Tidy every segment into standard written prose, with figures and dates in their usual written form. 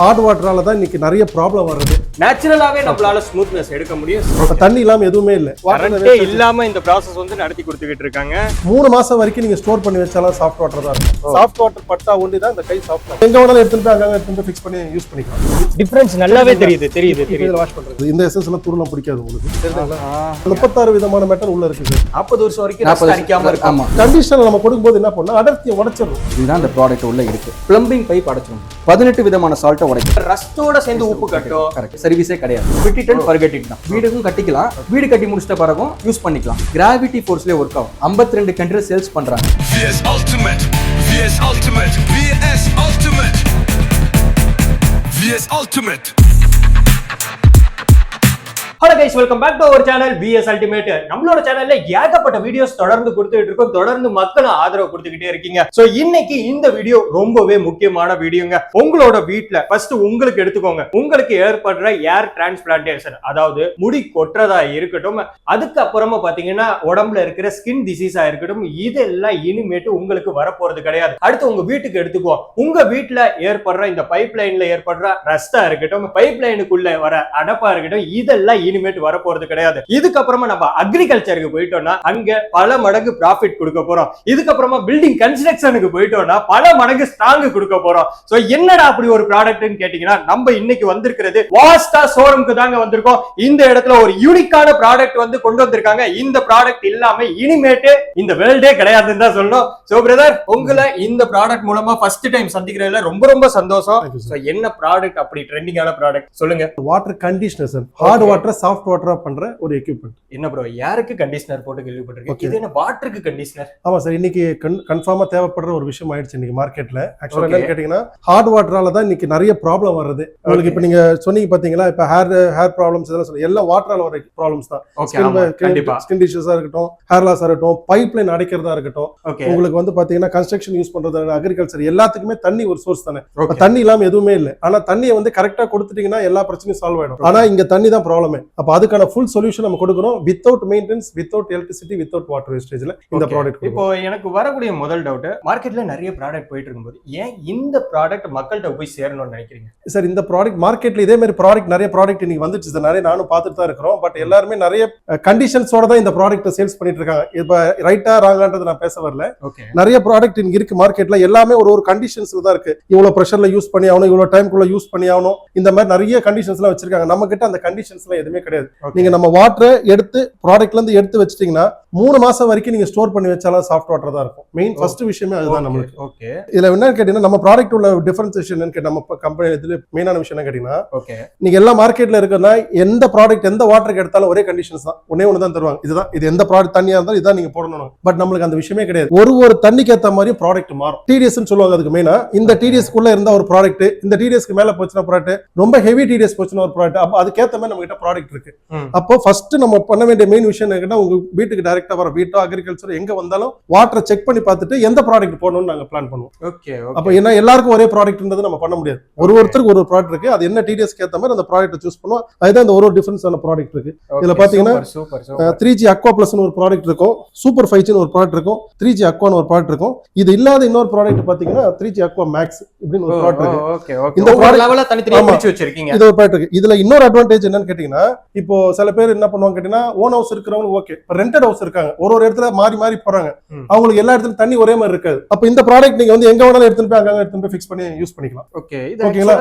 Heart வாட்டரால தான் இன்னைக்கு நிறைய ப்ராப்ளம் வருது. நேச்சுரலாவே நம்மளால ஸ்மூத்னஸ் எடுக்க முடியும். தண்ணி இல்லாம எதுவுமே இல்ல, வாட்டரே இல்லாம இந்த ப்ராசஸ் வந்து நடத்தி கொடுத்துக்கிட்டு இருக்காங்க. 3 மாசம் வரைக்கும் நீங்க ஸ்டோர் பண்ணி வச்சாலும் சாஃப்ட் வாட்டர் தான் இருக்கும். சாஃப்ட் வாட்டர் பட்டா ஒண்டி தான் இந்த கை சாஃப்ட். எங்க வேணாலும் எடுத்துட்டு போய் அங்க எடுத்துட்டு ஃபிக்ஸ் பண்ணி யூஸ் பண்ணிக்கலாம். டிஃபரன்ஸ் நல்லாவே தெரியுது. இதுல வாஷ் பண்றது இந்த எசன்ஸ் எல்லாம் துருலாம் பிடிக்காது உங்களுக்கு தெரியுங்களா? 36 விதமான மெட்டல் உள்ள இருக்குது. 40 வருஷம் வரைக்கும் ரஸ்ட் அடிக்காம இருக்கு. ஆமா, கண்டிஷனர் நம்ம கொடுக்கும்போது என்ன பண்ணா அடர்த்தியை உடைச்சிரும். இதுதான் இந்த ப்ராடக்ட் உள்ள இருக்கு. Plumbing pipe அடைச்சிரும். 18 விதமான சால்ட்டை உடைக்கும். ரஸ்டோட சேர்ந்து உப்பு கட்டும். கரெக்ட். சர்வீஸே கிடையாது. Fit it and forget it தான். வீடுக்கும் கட்டிக்கலாம். வீடு கட்டி முடிச்சிட்ட பிறகும் யூஸ் பண்ணிக்கலாம். கிராவிட்டி ஃபோர்ஸ்லயே ஒர்க் ஆகும். 52 கண்ட்ரில சேல்ஸ் பண்றாங்க. VS Ultimate, VS Ultimate, VS Ultimate, VS Ultimate. Hello guys, welcome back to our channel VS Ultimate. நம்மளோட சேனல்ல ஏகப்பட்ட வீடியோஸ் தொடர்ந்து கொடுத்துட்டு இருக்கோம். தொடர்ந்து மக்களும் ஆதரவு கொடுத்துக்கிட்டே இருக்கீங்க. சோ இன்னைக்கு இந்த வீடியோ ரொம்பவே முக்கியமான வீடியோங்க. உங்களோட வீட்ல ஃபர்ஸ்ட் உங்களுக்கு எடுத்துக்கோங்க, உங்களுக்கு ஏற்படுற ஏர் டிரான்ஸ்பிளான்டேஷன், அதாவது முடி கொட்டுறதா இருக்கட்டும், அதுக்கப்புறமா பாத்தீங்கன்னா உடம்புல இருக்கிற ஸ்கின் டிசீஸா இருக்கட்டும், இதெல்லாம் இனிமேட்டு உங்களுக்கு வரப்போறது கிடையாது. அடுத்து உங்க வீட்டுக்கு எடுத்துக்குவோம். உங்க வீட்டுல ஏற்படுற இந்த பைப் லைன்ல ஏற்படுற ரஸ்டா இருக்கட்டும், பைப் லைனுக்குள்ள வர அடப்பா இருக்கட்டும், இதெல்லாம் இனிமேட் வரப்போறது கிடையாது. இதுக்கப்புறமா நம்ம அக்ரிகல்ச்சருக்கு போயிட்டோம்னா அங்க பல மடங்கு ப்ராஃபிட் கொடுக்க போறோம். இதுக்கப்புறமா பில்டிங் கன்ஸ்ட்ரக்ஷனுக்கு போயிட்டோம்னா பல மடங்கு ஸ்ட்ராங் கொடுக்க போறோம். சோ என்னடா அப்படி ஒரு ப்ராடக்ட்னு கேட்டீங்கன்னா, நம்ம இன்னைக்கு வந்திருக்கிறது வாஸ்டா ஷோரூம்க்கு தாங்க வந்திருக்கோம். இந்த இடத்துல ஒரு யூனிக்கான ப்ராடக்ட் வந்து கொண்டு வந்திருக்காங்க. இந்த ப்ராடக்ட் இல்லாம இனிமேட்டு இந்த வேர்ல்டே கிடையாதுன்னு தான் சொல்லணும். சோ பிரதர், உங்களை இந்த ப்ராடக்ட் மூலமா ஃபர்ஸ்ட் டைம் சந்திக்கிறதுல ரொம்ப ரொம்ப சந்தோஷம். சோ என்ன ப்ராடக்ட் அப்படி ட்ரெண்டிங்கான ப்ராடக்ட் சொல்லுங்க? Water conditioner sir. Hard water soft வாட்டரா பண்ற ஒரு எக்யூப்மெண்ட். என்ன ப்ரோ, யாருக்கு கண்டிஷனர் போட்டு கேள்விப்பட்டிருக்கேன், இது என்ன வாட்டருக்கு கண்டிஷனர்? ஆமா சார், இன்னைக்கு கன்ஃபார்மா தேவைப்படுற ஒரு விஷயம் ஆயிடுச்சு இன்னைக்கு மார்க்கெட்ல. ஆக்சுவலா என்ன கேட்டீங்கன்னா, ஹார்ட் வாட்டரால தான் இன்னைக்கு நிறைய ப்ராப்ளம் வருது. உங்களுக்கு இப்ப நீங்க சொன்னீங்க பாத்தீங்களா, இப்ப ஹேர் ப்ராப்ளம்ஸ் இதெல்லாம் சொல்லி எல்லாம் வாட்டரால வர ப்ராப்ளம்ஸ் தான். ஸ்கின் டிஷ்யூஸா இருக்கட்டும், ஹேர் லாஸா இருக்கட்டும், பைப் லைன் அடைக்கிறதா இருக்கட்டும், உங்களுக்கு வந்து பாத்தீங்கன்னா கன்ஸ்ட்ரக்ஷன் யூஸ் பண்றது, அக்ரிகல்ச்சர் எல்லாத்துக்குமே தண்ணி ஒரு சோர்ஸ் தானே. தண்ணி இல்லாம எதுவுமே இல்லை. ஆனா தண்ணியை வந்து கரெக்டா கொடுத்துட்டீங்கன்னா எல்லா பிரச்சனையும் சால்வ் ஆயிடும். ஆனா இங்க தண்ணி தான் ப்ராப்ளமே. அப்ப அதுக்கான ஃபுல் சொல்யூஷன் நம்ம கொடுக்கறோம். Without maintenance, without electricity, without water வேஸ்டேஜ்ல இந்த ப்ராடக்ட். இப்போ எனக்கு வரக்கூடிய முதல் டவுட், மார்க்கெட்ல நிறைய ப்ராடக்ட் போயிட்டு இருக்கும்போது ஏன் இந்த ப்ராடக்ட் மக்கள்கிட்ட போய் சேரணும்னு நினைக்கிறீங்க சார்? இந்த ப்ராடக்ட் மார்க்கெட்ல இதே மாதிரி ப்ராடக்ட் நிறைய ப்ராடக்ட் இன்னைக்கு வந்துச்சு சார். நிறைய நானும் பார்த்துட்டு தான் இருக்கிறோம். பட் எல்லாருமே நிறைய கண்டிஷன்ஸோட தான் இந்த ப்ராடக்ட் சேல்ஸ் பண்ணிட்டு இருக்காங்க. இப்ப ரைட்டா ராங்கான்றது நான் பேச வரல. நிறைய ப்ராடக்ட் இங்க இருக்கு மார்க்கெட்ல, எல்லாமே ஒரு கண்டிஷன்ஸ்ல தான் இருக்கு. இவ்வளவு பிரஷர்ல யூஸ் பண்ணி ஆகணும், இவ்வளவு டைம்குள்ள யூஸ் பண்ணி ஆகணும், இந்த மாதிரி நிறைய கண்டிஷன்ஸ் எல்லாம் வச்சிருக்காங்க. நம்ம கிட்ட அந்த கண்டிஷன்ஸ் எல்லாம் எதுவுமே கிடையாது. நீங்க நம்ம வாட்டரை எடுத்து ப்ராடக்ட்ல இருந்து எடுத்து வச்சிட்டீங்கன்னா 3 மாசம் வரைக்கும் நீங்க ஸ்டோர் பண்ணி வச்சாலும் சாஃப்ட் வாட்டர் தான் இருக்கும். மெயின் ஃபர்ஸ்ட் விஷயமே அதுதான் நம்மளுக்கு. ஓகே, இதுல என்ன கேட்டீங்கன்னா, நம்ம ப்ராடக்ட் உள்ள டிஃபரன்சியேஷன் நம்ம கம்பெனி இதுல மெயினான விஷயம் என்ன கேட்டீங்கன்னா, நீங்க எல்லா மார்க்கெட்ல இருக்குன்னா எந்த ப்ராடக்ட் எந்த வாட்டருக்கு எடுத்தாலும் ஒரே கண்டிஷன்ஸ் தான், ஒண்ணே ஒன்று தான் தருவாங்க. இதுதான், இது எந்த ப்ராடக்ட் தண்ணியா இருந்தாலும் இதான் நீங்க போடணும். பட் நம்மளுக்கு அந்த விஷயமே கிடையாது. ஒரு தண்ணிக்கு ஏற்ற மாதிரி ப்ராடக்ட் மாறும். டிடிஎஸ் சொல்லுவாங்க அதுக்கு மெயினா. இந்த டிடிஎஸ் குள்ள இருந்தா ஒரு ப்ராடக்ட், இந்த டிடிஎஸ்க்கு மேல போச்சுன்னா ப்ராடக்ட், ரொம்ப ஹெவி டிடிஎஸ் போச்சுன்னா ஒரு ப்ராடக்ட். அப்ப அதுக்கேற்ற மாதிரி நம்ம கிட்ட ப்ராடக்ட் இருக்கு. அப்போ ஃபர்ஸ்ட் நம்ம பண்ண வேண்டிய மெயின் விஷயம் என்னன்னா, உங்க வீட்டுக்கு டைரக்டா வர வீட்டோ அக்ரிகல்ச்சர் எங்க வந்தாலும் வாட்டரை செக் பண்ணி பார்த்துட்டு எந்த ப்ராடக்ட் போடணும்னு நாங்க பிளான் பண்ணுவோம். அப்ப என்ன எல்லாருக்கும் ஒரே ப்ராடக்ட்ன்றது நம்ம பண்ண முடியாது. ஒருத்தருக்கு ஒரு ப்ராடக்ட் இருக்கு. அது என்ன டிடிஎஸ்க்கு ஏத்த மாதிரி அந்த ப்ராடக்ட் சூஸ் பண்ணுவோம். அதுதான் இந்த ஒரு டிஃபரன்ஸான ப்ராடக்ட் இருக்கு. இதுல பாத்தீங்கன்னா 3G Aqua Plus ஒரு ப்ராடக்ட் இருக்கும், சூப்பர் 5G ஒரு ப்ராடக்ட் இருக்கும், 3G Aqua ஒரு ப்ராடக்ட் இருக்கும். இது இல்லாத இன்னொரு ப்ராடக்ட் பாத்தீங்கன்னா 3G Aqua Max இப்படின்னு ஒரு ப்ராடக்ட் இருக்கு. இந்த ப்ராடக்ட் லெவல்ல தனித்தனியா பிரிச்சு வச்சிருக்கீங்க. இது ஒரு ப்ராடக்ட் இருக்கு. இதுல இன்னொரு அட்வான்டேஜ் என்னன்னு கேட்டீங்கன்னா, இப்போ சில பேர் என்ன பண்ணுவாங்க கேட்டீங்கன்னா, ஓன் ஹவுஸ் இருக்கிறவங்க ஓகே, ரெண்டட் ஹவுஸ் இருக்காங்க, ஒரு இடத்துல மாறி மாறி போறாங்க, அவங்களுக்கு எல்லா இடத்துலயும் தண்ணி ஒரே மாதிரி இருக்காது. அப்ப இந்த ப்ராடக்ட் நீங்க வந்து எங்க வேணாலும் எடுத்துட்டு போய் அங்க எடுத்துட்டு போய் ஃபிக்ஸ் பண்ணி யூஸ் பண்ணிக்கலாம். ஓகே, இது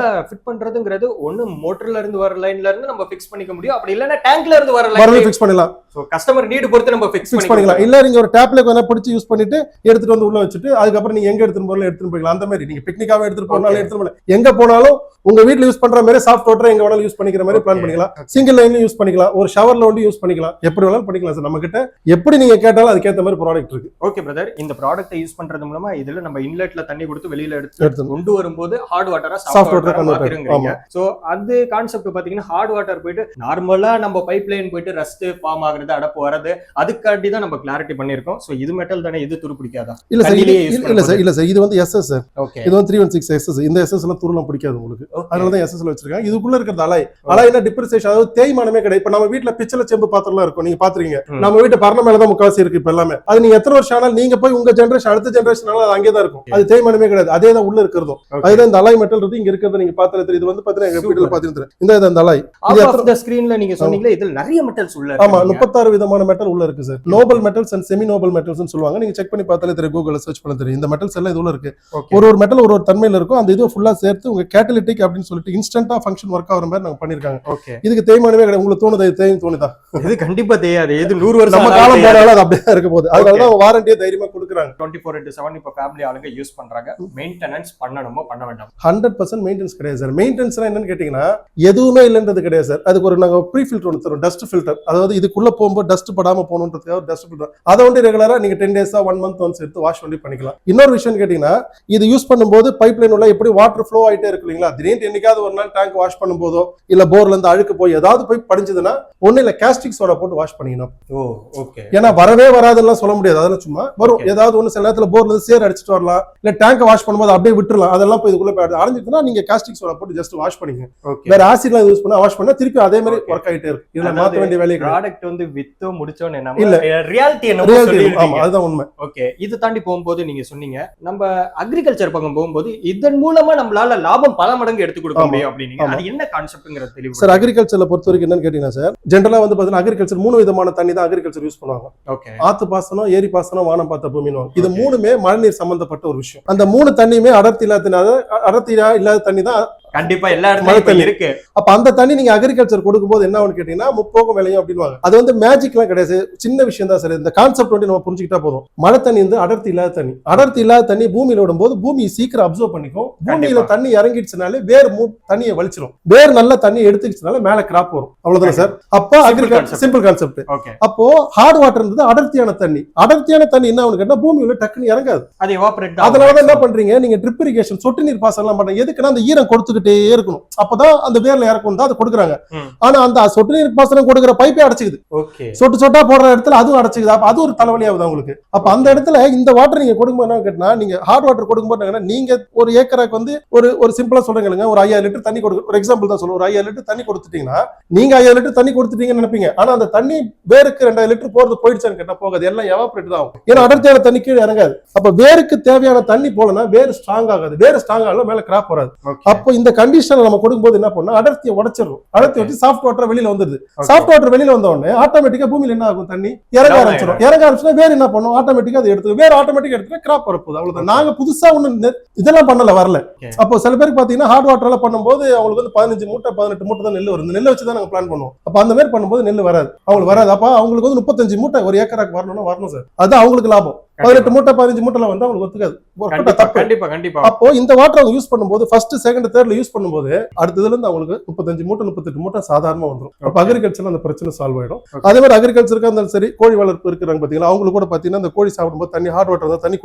ஃபிட் பண்றதுங்கிறது ஒண்ணு மோட்டர்ல இருந்து வர லைன்ல இருந்து நம்ம ஃபிக்ஸ் பண்ணிக்க முடியும். அப்படி இல்லனா டேங்க்ல இருந்து வர லைன்ல ஃபிக்ஸ் பண்ணலாம். சோ கஸ்டமர் நீட் பொறுத்து நம்ம ஃபிக்ஸ் பண்ணிக்கலாம். இல்ல நீங்க ஒரு டேப்ல வேணா பிடிச்சு யூஸ் பண்ணிட்டு எடுத்துட்டு வந்து உள்ள வச்சிட்டு அதுக்கப்புறம் நீங்க எங்க எடுத்துட்டு போறீங்க எடுத்துட்டு போய்க்கலாம். அந்த மாதிரி நீங்க பிக்னிக்காவே எடுத்துட்டு போனாலும் எடுத்துட்டு போலாம். எங்க போனாலும் உங்க வீட்ல யூஸ் பண்ற மாதிரி சாஃப்ட் வாட்டர் எங்க வேணாலும் யூஸ் பண்ணிக்கிற மாதிரி பிளான் பண்ணிக்கலாம். சிங்கிள் லைன்ல யூஸ் பண்ணிக்கலாம், ஒரு ஷவர்ல வந்து யூஸ் பண்ணிக்கலாம், எப்படி வேணாலும் பண்ணிக்கலாம் சார். நம்ம கிட்ட எப்படி நீங்க கேட்டாலும் அதுக்கு ஏத்த மாதிரி ப்ராடக்ட் இருக்கு. ஓகே பிரதர், இந்த ப்ராடக்ட்டை யூஸ் பண்றது மூலமா இதுல நம்ம இன்லெட்ல தண்ணி கொடுத்து வெளியில எடுத்து கொண்டு வரும்போது ஹார்ட் வாட்டரா சாஃப்ட் வாட்டரா மாத்திருங்க. சோ அது கான்செப்ட் பாத்தீங்கன்னா, ஹார்ட் வாட்டர் போயிட்டு நார்மலா நம்ம பைப் லைன் போயிட்டு ரஸ்ட் ஃபார்ம் ஆகுறது வருது அடப்பு வராது, அதுக்காண்டி தான் நம்ம கிளாரிட்டி பண்ணிருக்கோம். சோ இது மெட்டல் தானே, இது துரு பிடிக்காதா? இல்ல சார் கல்லிலேயே use இல்ல சார் இது வந்து SS சார். ஓகே, இது வந்து 316 SS. இந்த SS எல்லாம் துருலாம் பிடிக்காது உங்களுக்கு. அதனால தான் SS ல வச்சிருக்காங்க. இதுக்குள்ள இருக்கிறது அலாய்னா டிப்ரிசியேஷன், அதாவது தேய்மானமே கிடையாது. இப்ப நம்ம வீட்ல பிச்சளை செம்பு பாத்திரம்லாம் இருக்கும், நீங்க பாத்துறீங்க. நம்ம வீட்டு பரண மேல தான் முக்காவாசி இருக்கு இப்ப எல்லாமே. அது நீங்க எத்தனை வருஷம் ஆனாலும் நீங்க போய் உங்க ஜெனரேஷன் அடுத்த ஜெனரேஷன் அது அங்கே தான் இருக்கும். அது தேய்மானமே கிடையாது. அதே தான் உள்ள இருக்கிறதும். அதுதான் இந்த அலாய் மெட்டல் இருக்கு. இங்க இருக்கிறது நீங்க பாத்துறது இது வந்து பாத்தீங்கன்னா எங்க வீட்ல பாத்துட்டு இந்த அலாய் ஆஃப் தி ஸ்கிரீன்ல நீங்க சொன்னீங்களே இதுல நிறைய மெட்டல்ஸ் உள்ள ஆமா 36 விதமான மெட்டல் உள்ள இருக்கு sir. Nobel metals and semi Nobel metals சொல்லுவாங்க. நீங்க செக் பண்ணி பார்த்தாலே தெரியும், கூகுள்ல சர்ச் பண்ண தெரியும். இந்த மெட்டல்ஸ் எல்லாம் இதுல இருக்கு. ஒரு மெட்டல் ஒரு தன்மையில இருக்கும். அந்த இது ஃபுல்லா சேர்த்து உங்க கேட்டலிட்டிக் அப்படின்னு சொல்லிட்டு இன்ஸ்டன்ட்டா ஃபங்க்ஷன் ஒர்க் ஆகுற மாதிரி நாங்க பண்ணிருக்காங்க. இதுக்கு தேய்மானமே கிடையாது. உங்களுக்கு தோணுது தேய்யும் தோணுதா? இது கண்டிப்பா தேயாது. இது 100 வருஷம் நம்ம காலம் போனாலும் அது அப்படியே இருக்க போகுது. அதனால தான் வாரண்டியை தைரியமா கொடுக்குறாங்க. 24/7 இப்ப ஃபேமிலி ஆளுங்க யூஸ் பண்றாங்க. மெயின்டெனன்ஸ் பண்ணணுமோ பண்ண வேண்டாம்? 100% மெயின்டெனன்ஸ் கிடையாது சார். மெயின்டெனன்ஸ்னா என்னன்னு கேட்டீங்கன்னா எதுவுமே இல்லன்றது கிடையாது சார். அதுக்கு ஒரு நாங்க ப்ரீ ஃபில்டர் ஒன்று தரோம், டஸ்ட் ஃபில்டர். அதாவது இதுக்குள்ள போகும்போது டஸ்ட் படாம போகணுன்றதுக்காக ஒரு டஸ்ட் ஃபில்டர். அதை வந்து ரெகுலரா நீங்க 10 டேஸா 1 மந்த் ஒன்ஸ் எடுத்து வாஷ் பண்ணி பண்ணிக்கலாம். இன்னொரு விஷயம் கேட்டீங்கன்னா இது யூஸ் பண்ணும்போது பைப் லைன் உள்ள எப்படி வாட்டர் ஃப்ளோ ஆயிட்டே இருக்கு இல்லைங்களா? திடீர்னு என்னைக்காவது ஒரு நாள் டேங்க் வாஷ் பண்ணும்போதோ இல்ல போர்ல இருந்து அழுக்கு போய் ஏதாவது போய் படிஞ்சதுன்னா ஒண்ணு இல்ல காஸ்டிக் சோடா போட்டு வாஷ் பண்ணிக்கணும். ஏன்னா வரவே வராதுன்னு சொல்ல முடியாது. அதெல்லாம் சும்மா வரும். ஏதாவது ஒண்ணு சில நேரத்துல போர்ல இருந்து சேர் அடிச்சுட்டு வரலாம், இல்ல டேங்க் வாஷ் பண்ணும்போது அப்படியே விட்டுறலாம். அதெல்லாம் போய் இதுக்குள்ள போய் அடைஞ்சிட்டுனா நீங்க காஸ்டிக் சோடா போட்டு ஜஸ்ட் வாஷ் பண்ணிங்க. வேற ஆசிட்லாம் யூஸ் பண்ணா வாஷ் பண்ணா திருப்பி அதே மாதிரி ஒர்க் ஆயிட்டே இருக்கு. இதுல மாத்த வேண்டிய வேலையே கிடையாது. ப்ராடக்ட் வந்து வித்தோ முடிச்சோன்னு நம்ம இல்ல ரியாலிட்டி என்ன ஆமா அதுதான் உண்மை. ஓகே, இது தாண்டி போகும்போது நீங்க சொன்னீங்க நம்ம அக்ரிகல்ச்சர் பக்கம் போகும்போது இதன் மூலமா நம்மளால லாபம் பல மடங்கு எடுத்து கொடுக்க முடியும் அப்படினீங்க. அது என்ன கான்செப்ட்ங்கற தெளிவு சார். அக்ரிகல்ச்சர்ல பொறுத்த வரைக்கும் என்னன்னு கேட்டீங்கன்னா சார், ஜெனரலா வந்து பாத்தீங்கன்னா அக்ரிகல்ச்சர் 3 விதமான தண்ணி தான் அக்ரிகல்ச்சர் யூஸ் பண்ணுவாங்க. ஓகே, ஆத்து பாசனம், ஏரி பாசனம், வானம் பார்த்த பூமின்னு. இது மூணுமே மழைநீர் சம்பந்தப்பட்ட ஒரு விஷயம். அந்த 3 தண்ணியுமே அடர்த்தி இல்லாத தண்ணி தான் கண்டிப்பா எல்லா இடத்துலயும் இருக்கு. அப்ப அந்த தண்ணி நீங்க அக்ரிகல்ச்சர் கொடுக்கும்போது என்ன ஆகும் கேட்டீங்கன்னா முப்போகம் விளையும் அப்படின்வாங்க. அது வந்து மேஜிக்லாம் கிடையாது, சின்ன விஷயம் தான் சார். இந்த கான்செப்ட் வந்து நம்ம புரிஞ்சுக்கிட்டா போதும். மழை தண்ணி வந்து அடர்த்தி இல்லாத தண்ணி பூமியில விடும்போது பூமி சீக்கிரம் அப்சர்வ் பண்ணிக்கும். பூமியில தண்ணி இறங்கிடுச்சுனாலே வேர் தண்ணியை வலிச்சிடும். வேர் நல்ல தண்ணி எடுத்துக்கிச்சுனால மேல கிராப் வரும். அவ்வளவுதான் சார். அப்போ அக்ரிகல்ச்சர் சிம்பிள் கான்செப்ட். அப்போ ஹார்ட் வாட்டர் இருந்தது அடர்த்தியான தண்ணி என்ன ஆகும் கேட்டா பூமியில டக்குன்னு இறங்காது. அதனால என்ன பண்றீங்க நீங்க ட்ரிப் இரிகேஷன் சொட்டு நீர் பாசனம் எல்லாம் பண்றீங்க. எதுக்குன்னா அந்த ஈரம் கொடுத்துக்கிட்டே இருக்கணும். அப்பதான் அந்த வேர்ல இறக்கணும் தான் அதை கொடுக்குறாங்க. ஆனா அந்த சொட்டு நீர் பாசனம் கொடுக்குற பைப்பே அடைச்சுக்குது. சொட்டு சொட்டா போடுற இடத்துல அதுவும் அடைச்சுக்குது. அப்ப அது ஒரு தலைவலியாகுது உங்களுக்கு. அப்ப அந்த இடத்துல இந்த வாட்டர் நீங்க கொடுக்கும்போது என்ன கேட்டா நீங்க ஹார்ட் வாட்டர் கொடுக்கும்போது நீங்க ஒரு ஏக்கருக்கு வந்து ஒரு சிம்பிளா சொல்றீங்க ஒரு 5000 லிட்டர் தண்ணி கொடுக்க ஒரு எக்ஸாம்பிள் தான் சொல்லுவோம். ஒரு 5000 லிட்டர் தண்ணி கொடுத்துட்டீங்கன்னா நீங்க 5000 லிட்டர் தண்ணி கொடுத்துட்டீங்கன்னு நினைப்பீங்க. ஆனா அந்த தண்ணி வேருக்கு 2000 லிட்டர் போயிடுச்சான்னு கேட்டா போகாது. எல்லாம் எவாபரேட் தான் ஆகும். ஏன்னா அடர்த்தியான தண்ணி கீழே இறங்காது. அப்ப வேருக்கு தேவையான தண்ணி போலனா வேர் ஸ்ட்ராங் ஆகாது. வேர் ஸ்ட்ராங் ஆகல மேல கிராப் வராது. அப்போ இந்த கண்டிஷன் நம்ம கொடுக்கும்போது என்ன பண்ணா அடர்த்தியை உடைச்சிடும். அடர்த்தி வச்சு சாஃப்ட் வாட்டர் வெளியில வந்துருது. சாஃப்ட் வாட்டர் வெளியில வந்த உடனே ஆட்டோமேட்டிக்கா பூமியில என்ன ஆகும் தண்ணி இறங்க ஆரம்பிச்சுன்னா வேர் என்ன பண்ணும் ஆட்டோமேட்டிக்கா அதை எடுத்து வேர் ஆட்டோமேட்டிக்கா எடுத்து கிராப் வரப்போகுது. அவ்வளவுதான். நாங்க புதுசா ஒண்ணு இதெல்லாம் வரல. அப்போ சில பேருக்கு பாத்தீங்கன்னா ஹார்ட் வாட்டர்ல பண்ணும்போது அவங்களுக்கு வந்து 15 மூட்டை 18 மூட்டை தான் நெல் வரும். நெல்லை வச்சுதான் நாங்க பிளான் பண்ணுவோம். அப்ப அந்த மாதிரி பண்ணும்போது நெல் வராது. அவங்களுக்கு வராது. அப்ப அவங்களுக்கு வந்து 35 மூட்டை ஒரு ஏக்கராக்கு வரணும் சார். அது அவங்களுக்கு லாபம். 18 மூட்டை 15 மூட்டைல வந்து அவங்களுக்கு ஒத்துக்காது. அப்போ இந்த வாட்டர் அவங்க யூஸ் பண்ணும்போது ஃபர்ஸ்ட் செகண்ட் தேர்ட்ல யூஸ் பண்ணும்போது அடுத்ததுல இருந்து அவங்களுக்கு 35 மூட்டை 38 மூட்டை சாதாரணமா வந்துடும். அப்ப அக்ரிகல்ச்சர்ல அந்த பிரச்சனை சால்வ் ஆயிடும். அதே மாதிரி அக்ரிகல்ச்சருக்கு இருந்தாலும் சரி கோழி வளர்ப்பு இருக்கிறாங்க பாத்தீங்களா, அவங்களுக்கு கூட பாத்தீங்கன்னா அந்த கோழி சாப்பிடும்போது தண்ணி ஹார்ட் வாட்டர் தான் தண்ணி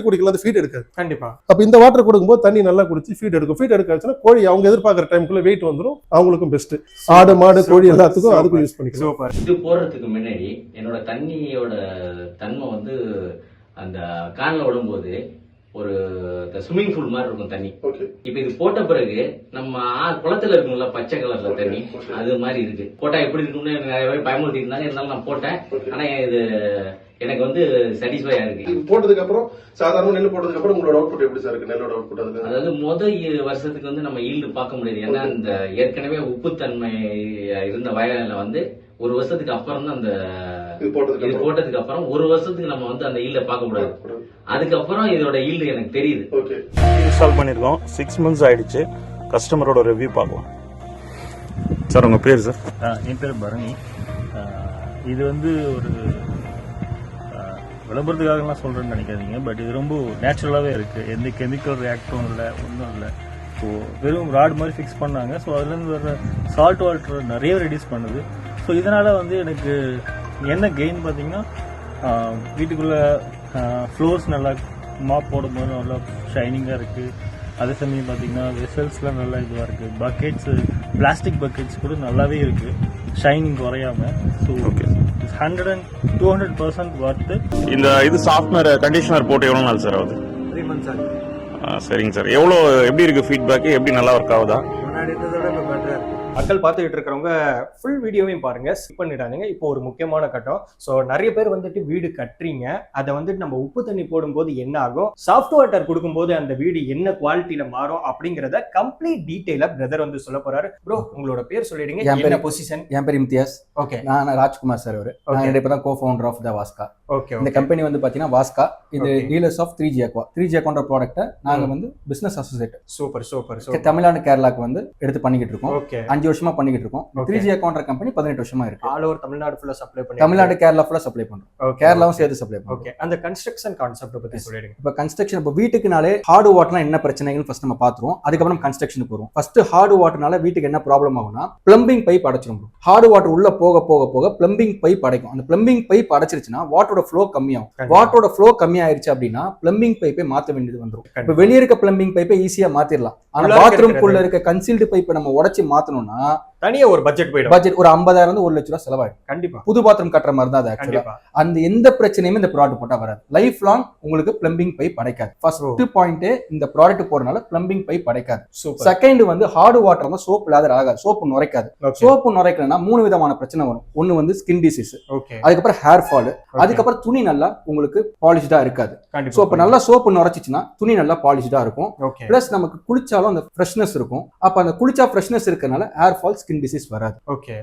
குடிக்கல அந்த ஃபீட் எடுக்காது. கண்டிப்பா. அப்ப இந்த வாட்டர் கொடுக்கும்போது தண்ணி நல்லா குடிச்சு ஃபீட் எடுக்காச்சுன்னா கோழி அவங்க எதிர்பார்க்கிற டைமுக்குள்ள வெயிட் வந்துடும். அவங்களுக்கும் பெஸ்ட். ஆடு மாடு கோழி எல்லாத்துக்கும் அதுக்கும் யூஸ் பண்ணிக்கலாம். இது போறதுக்கு முன்னாடி என்னோட தண்ணியோட தன்மை வந்து அந்த கான்ல விடும்போது ஒரு ஸ்விம்மிங் பூல் மாதிரி இருக்கும் தண்ணி. இப்ப இது போட்ட பிறகு நம்ம குளத்துல இருக்கும்ல பச்சை கலர்ல தண்ணி அது மாதிரி இருக்கு. போட்டா எப்படி இருக்கும்னு நிறைய பேர் பயமுறுத்தி இருந்தாங்க. இருந்தாலும் நான் போட்டேன். ஆனா இது எனக்கு வந்து சாட்டிஸ்ஃபையா இருக்கு. போட்டதுக்கு அப்புறம் சாதாரண நெல் போட்டதுக்கு அப்புறம் உங்களோட அவுட்புட் எப்படி சார் இருக்கு? நெல்லோட அவுட்புட் அதாவது முதல் வருஷத்துக்கு வந்து நம்ம ஈல்டு பார்க்க முடியாது. ஏன்னா இந்த ஏற்கனவே உப்புத்தன்மை இருந்த வயல்ல வந்து ஒரு வருஷத்துக்கு அப்புறம் தான் அந்த இது போட்டதுக்கு அப்புறம் ஒரு வருஷத்துக்கு நம்ம வந்து அந்த ஈல்ட பார்க்க கூடாது. அதுக்கப்புறம் இதோட ஈல்டு எனக்கு தெரியுது. இன்ஸ்டால் பண்ணிருக்கோம். 6 months ஆயிடுச்சு. கஸ்டமரோட ரிவ்யூ பார்க்கலாம். சார் உங்க பேர்? சார் என் பேர் பரணி. இது வந்து ஒரு விளம்பரத்துக்காகலாம் சொல்றேன்னு நினைக்காதீங்க. பட் இது ரொம்ப நேச்சுரலாவே இருக்கு. எந்த கெமிக்கல் ரியாக்டரும் இல்லை, ஒன்றும் இல்லை. ஸோ வெறும் ராட் மாதிரி ஃபிக்ஸ் பண்ணாங்க. ஸோ அதுலேருந்து வர சால்ட் வாட்டர் நிறைய ரெடியூஸ் பண்ணுது. ஸோ இதனால் வந்து எனக்கு என்ன கெயின் பார்த்தீங்கன்னா வீட்டுக்குள்ள ஃப்ளோர்ஸ் நல்லா மாப் போடும்போது நல்லா ஷைனிங்காக இருக்குது. அதே சமயம் பார்த்தீங்கன்னா வெசல்ஸ்லாம் நல்லா இதுவாக இருக்குது. பக்கெட்ஸு பிளாஸ்டிக் பக்கெட்ஸ் கூட நல்லாவே இருக்குது, ஷைனிங் குறையாமல். So it's 100% worth. இந்த இது சாஃப்ட்வேர் கண்டிஷனர் போட்டு எவ்வளவு நாள் சார் ஆகுது? 3 months ஆகுது. சரிங்க சார். எப்படி இருக்கு ஃபீட்பேக்? எப்படி நல்லா ஒர்க் ஆகுதா? முன்னாடி இருந்ததோட இப்போ பெட்டரா இருக்கு. மக்கள் பார்த்துக்கிட்டு இருக்கிறவங்க ஃபுல் வீடியோவையும் பாருங்க, ஸ்கிப் பண்ணிடாதீங்க. இப்போ ஒரு முக்கியமான கட்டம். ஸோ நிறைய பேர் வந்துட்டு வீடு கட்டுறீங்க, அதை வந்துட்டு நம்ம உப்பு தண்ணி போடும்போது என்ன ஆகும், சாஃப்ட் வாட்டர் கொடுக்கும்போது அந்த வீடு என்ன குவாலிட்டியில மாறும் அப்படிங்கிறத கம்ப்ளீட் டீடைலா பிரதர் வந்து சொல்ல போறாரு. ப்ரோ உங்களோட பேர் சொல்லிடுங்க, என்ன பொசிஷன்? என் பேர் இம்தியாஸ். ஓகே. நான் ராஜ்குமார் சார். நான் இப்பதான் கோ ஃபவுண்டர் ஆஃப் த வாஸ்கா. ஓகே. இந்த கம்பெனி வந்து பாத்தீங்கன்னா வாஸ்கா, இது dealers of 3G Aqua. 3G Aquaன்ற ப்ராடக்ட்டை நாங்க வந்து business associate super super super Tamil Nadu கேரளாக்கு வந்து எடுத்து பண்ணிக்கிட்டு இருக்கோம். ஓகே. 5 வருஷமா பண்ணிக்கிட்டு இருக்கோம். 3G Aquaன்ற கம்பெனி 18 வருஷமா இருக்கு. ஆல் ஓவர் தமிழ்நாடு ஃபுல்லா சப்ளை பண்ணி, தமிழ்நாடு கேரளா ஃபுல்லா சப்ளை பண்றோம். கேரளாவும் சேர்த்து சப்ளை பண்றோம். ஓகே. அந்த கன்ஸ்ட்ரக்ஷன் கான்செப்ட் பத்தி சொல்லிடுங்க. இப்போ கன்ஸ்ட்ரக்ஷன், இப்போ வீட்டுக்குனாலே ஹார்டு வாட்டர்னா என்ன பிரச்சனைகள் ஃபர்ஸ்ட் நம்ம பாத்துருவோம். அதுக்கப்புறம் கன்ஸ்ட்ரக்ஷனுக்கு வருவோம். ஃபர்ஸ்ட் ஹார்டு வாட்டர்னால வீட்டுக்கு என்ன ப்ராப்ளம் ஆகும்னா பிளம்பிங் பைப் அடைச்சிரும். ஹார்டு வாட்டர் உள்ள போக போக போக பிளம்பிங் பைப் அடைக்கும். அந்த பிளம்பிங் பைப் அடைச்சிருச்சுன்னா வாட்டரோட ஃப்ளோ கம்மியாகும். வாட்டரோட ஃப்ளோ கம்மியாயிருச்சு அப்படின்னா பிளம்பிங் பைப்பை மாற்ற வேண்டியது வந்துடும். இப்போ வெளியே இருக்க பிளம்பிங் பைப்பை ஈஸியா மாத்திரலாம். ஆனா பாத்ரூம்குள்ள இருக்க கன்சீல்டு பைப்பை நம்ம உடைச்சு மாத்தணும்னா தனியா ஒரு பட்ஜெட் போயிடும். பட்ஜெட் ஒரு 50,000 இருந்து 1 லட்ச ரூபாய் செலவாயிடும். கண்டிப்பா. புது பாத்ரூம் கட்டுற மாதிரி தான் அது. ஆக்சுவலா அந்த எந்த பிரச்சனையுமே இந்த ப்ராடக்ட் போட்டா வராது. லைஃப் லாங் உங்களுக்கு பிளம்பிங் பைப் அடைக்காது. ஃபர்ஸ்ட் பாயிண்ட், இந்த ப்ராடக்ட் போறனால பிளம்பிங் பைப் அடைக்காது. செகண்ட் வந்து ஹார்டு வாட்டர் வந்து சோப் இல்லாத ஆகாது, சோப்பு நுரைக்காது. சோப்பு நுரைக்கலன்னா 3 விதமான பிரச்சனை வரும். ஒன்னு வந்து ஸ்கின் டிசீஸ், அதுக்கப்புறம் ஹேர் ஃபால், அதுக்கப்புறம் துணி நல்லா உங்களுக்கு பாலிஷ்டா இருக்காது. சோ இப்ப நல்லா சோப்பு நுரைச்சிச்சுன்னா துணி நல்லா பாலிஷ்டா இருக்கும். பிளஸ் நமக்கு குளிச்சாலும் அந்த ஃப்ரெஷ்னஸ் இருக்கும். அப்ப அந்த குளிச்சா ஃப்ரெஷ்னஸ் இருக்கனால ஹேர் ஃபால், ஸ்கின் டிசீஸ் வராது.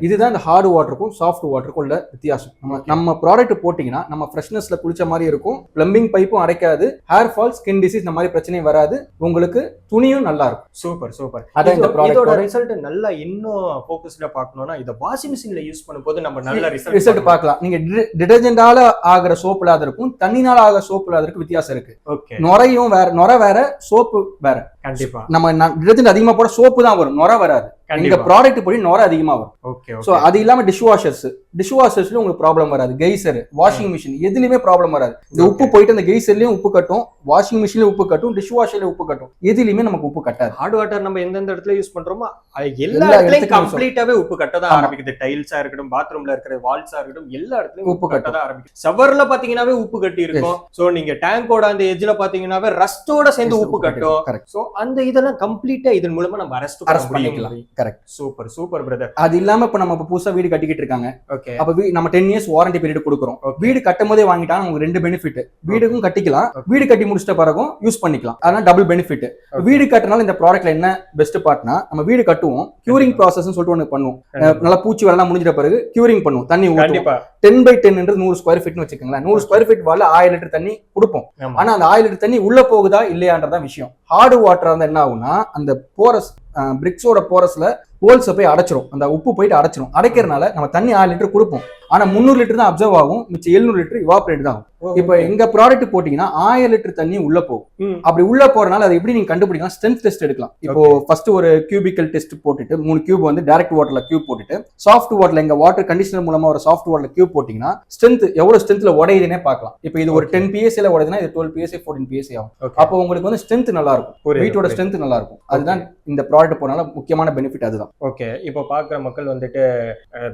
இதுதான் இந்த ஹார்டு வாட்டருக்கும் சாஃப்ட் வாட்டருக்கும் உள்ள வித்தியாசம். நம்ம ப்ராடக்ட் போட்டீங்கன்னா நம்ம ஃப்ரெஷ்னஸ்ல குளிச்ச மாதிரி இருக்கும், பிளம்பிங் பைப்பும் அடைக்காது, ஹேர் ஃபால், ஸ்கின் டிசீஸ் இந்த மாதிரி பிரச்சனையும் வராது, உங்களுக்கு துணியும் நல்லா இருக்கும். Super super. அதான் இந்த ப்ராடக்ட்டோட ரிசல்ட் நல்லா இன்னும் ஃபோக்கஸ்டா பார்க்கணும்னா இத வாஷிங் மெஷின்ல யூஸ் பண்ணும்போது நம்ம நல்ல ரிசல்ட் பார்க்கலாம். நீங்க டிடர்ஜென்டால ஆகிற சோப் இல்லாததுக்கும் தண்ணினால ஆகிற சோப் இல்லாததுக்கும் வித்தியாசம் இருக்கு. நுரையும் வேற, நுரை வேற, சோப்பு வேற. கண்டிப்பா. நம்ம டிடர்ஜென்ட் அதிகமா போட சோப்பு தான் வரும், நுரை வராது. இந்த ப்ராடக்ட் போய் நுரை அதிகமா வரும். ஓகே. சோ அது இல்லாம டிஷ்வாஷர்ஸ்ல உங்களுக்கு ப்ராப்ளம் வராது. கெய்சர், வாஷிங் மிஷின் எதுலயுமே ப்ராப்ளம் வராது. இந்த உப்பு போயிட்டு அந்த கெய்சர்லயும் உப்பு கட்டும், வாஷிங் மிஷின்லயும் உப்பு கட்டும், டிஷ்வாஷர்லயும் உப்பு கட்டும், எதுலயுமே நமக்கு உப்பு கட்டாது. ஹார்ட் வாட்டர் நம்ம எந்தெந்த இடத்துல யூஸ் பண்றோமோ எல்லா இடத்துலயும் கம்ப்ளீட்டாவே உப்பு கட்டதான் ஆரம்பிக்குது. டைல்ஸா இருக்கட்டும், பாத்ரூம்ல இருக்கிற வால்ஸா இருக்கட்டும், எல்லா இடத்துலயும் உப்பு கட்டதான் ஆரம்பிக்குது. ஷவர்ல பாத்தீங்கன்னாவே உப்பு கட்டி இருக்கும். சோ நீங்க டேங்கோட அந்த எட்ஜ்ல பாத்தீங்கன்னாவே ரஸ்டோட சேர்ந்து உப்பு கட்டும். சோ அந்த இதெல்லாம் கம்ப்ளீட்டா இதன் மூலமா நம்ம அரெஸ்ட் பண்ணிக்கலாம். கரெக்ட். Super super brother. அது இல்லாம இப்ப நம்ம புதுசா வீடு கட்டிக்கிட்டு இருக்காங்க. ஓகே. அப்ப நம்ம 10 இயர்ஸ் வாரண்டி பீரியட் கொடுக்குறோம். வீடு கட்டும் போதே வாங்கிட்டா நமக்கு 2 பெனிஃபிட். வீடுக்கும் கட்டிக்கலாம், வீடு கட்டி முடிச்சிட்ட பிறகும் யூஸ் பண்ணிக்கலாம். அதனால டபுள் பெனிஃபிட். வீடு கட்டினால இந்த ப்ராடக்ட்ல என்ன பெஸ்ட் பார்ட்னா, நம்ம வீடு கட்டுவோம், கியூரிங் ப்ராசஸ் சொல்லிட்டு ஒண்ணு பண்ணுவோம். நல்லா பூச்சி வரலாம் முடிஞ்சிட்ட பிறகு கியூரிங் பண்ணுவோம், தண்ணி ஊத்துவோம். 10/10 100 ஸ்கொயர் ஃபீட்னு வச்சுக்கோங்களேன். 100 ஸ்கொயர் ஃபீட் வால்ல 1000 லிட்டர் தண்ணி கொடுப்போம். ஆனா அந்த 1000 லிட்டர் தண்ணி உள்ள போகுதா இல்லையான்றதான் விஷயம். ஹார்டு வாட்டரா இருந்தா என்ன ஆகும்னா, அந்த போரஸ் பிரிக்ஸோட போரஸ்ல ஹோல்ஸை போய் அடைச்சிரும், அந்த உப்பு போயிட்டு அடைச்சிரும். அடைக்கிறதுனால நம்ம தண்ணி 1000 லிட்டர் கொடுப்போம், ஆனா 300 லிட்டர் தான் அப்சர்வ் ஆகும், மிச்சம் 700 லிட்டர் இவாபரேட் தான் ஆகும். இப்ப எங்க ப்ராடக்ட் போட்டீங்கன்னா 1000 லிட்டர் தண்ணி உள்ள போகும். அப்படி உள்ள போறதுனால அதை எப்படி நீங்க கண்டுபிடிக்கலாம், ஸ்ட்ரென்த் டெஸ்ட் எடுக்கலாம். இப்போ ஃபர்ஸ்ட் ஒரு கியூபிக்கல் டெஸ்ட் போட்டுட்டு 3 கியூப் வந்து டைரக்ட் வாட்டர்ல கியூப் போட்டுட்டு சாஃப்ட் வாட்டர்ல எங்க வாட்டர் கண்டிஷனர் மூலமா ஒரு சாஃப்ட் வாட்டர்ல கியூப் போட்டீங்கன்னா ஸ்ட்ரென்த் எவ்வளவு ஸ்ட்ரென்த்ல உடையுதுன்னே பார்க்கலாம். இப்போ இது ஒரு 10 PSI ல உடையுதுன்னா இது 12 PSI 14 PSI ஆகும். அப்போ உங்களுக்கு வந்து ஸ்ட்ரென்த் நல்லா இருக்கும், வீட்டோட ஸ்ட்ரென்த் நல்லா இருக்கும். அதுதான் இந்த ப்ராடக்ட் போறனால முக்கியமான பெனிஃபிட் அதுதான். ஓகே. இப்போ பாக்குற மக்கள் வந்துட்டு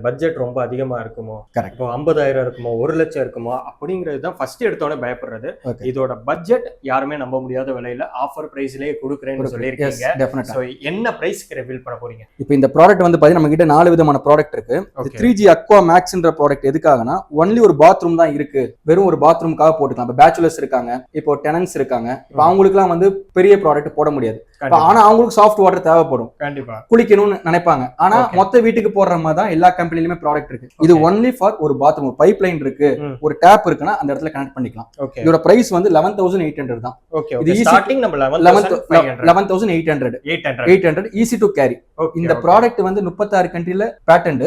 பட்ஜெட் ரொம்ப அதிகமா இருக்குமோ, கரெக்ட், இப்போ 50,000 இருக்குமோ, 1 லட்சம் இருக்குமோ அப்படிங்கிறது தான் ஃபர்ஸ்ட் எடுத்தோடனே பயப்படுறது. இதோட பட்ஜெட் யாருமே நம்ப முடியாத விலையில ஆஃபர் பிரைஸ்லயே கொடுக்குறேன்னு சொல்லியிருக்கீங்க. சோ என்ன பிரைஸ்க்கு ரிவீல் பண்ண போறீங்க? இப்போ இந்த ப்ராடக்ட் வந்து பாத்தீங்கன்னா நம்ம கிட்ட 4 விதமான ப்ராடக்ட் இருக்கு. 3G Aqua Maxன்ற ப்ராடக்ட் எதுக்காகனா, ஒன்லி ஒரு பாத்ரூம் தான் இருக்கு, வெறும் ஒரு பாத்ரூம்காக போட்டுக்கலாம். இப்போ பேச்சுலர்ஸ் இருக்காங்க, இப்போ டெனன்ஸ் இருக்காங்க, இப்போ அவங்களுக்குலாம் வந்து பெரிய ப்ராடக்ட் போட முடியாது. ஆனா அவங்களுக்கு சாஃப்ட் வாட்டர் தேவைப்படும், கண்டிப்பா குளிக்கணும்னு நினைப்பாங்க. ஆனா மொத்த வீட்டுக்கு போடுற மாதிரி தான் எல்லா கம்பெனிலுமே ப்ராடக்ட் இருக்கு. இது ஒன்லி ஃபார் ஒரு பாத்ரூம், பைப் லைன் இருக்கு, ஒரு டேப் இருக்குன்னா அந்த இடத்துல கனெக்ட் பண்ணிக்கலாம். இதோட பிரைஸ் வந்து 11,800 தான். இது ஸ்டார்டிங் நம்ம 11,800 ஈஸி டு கேரி. இந்த ப்ராடக்ட் வந்து 36 கண்ட்ரில பேட்டன்ட்,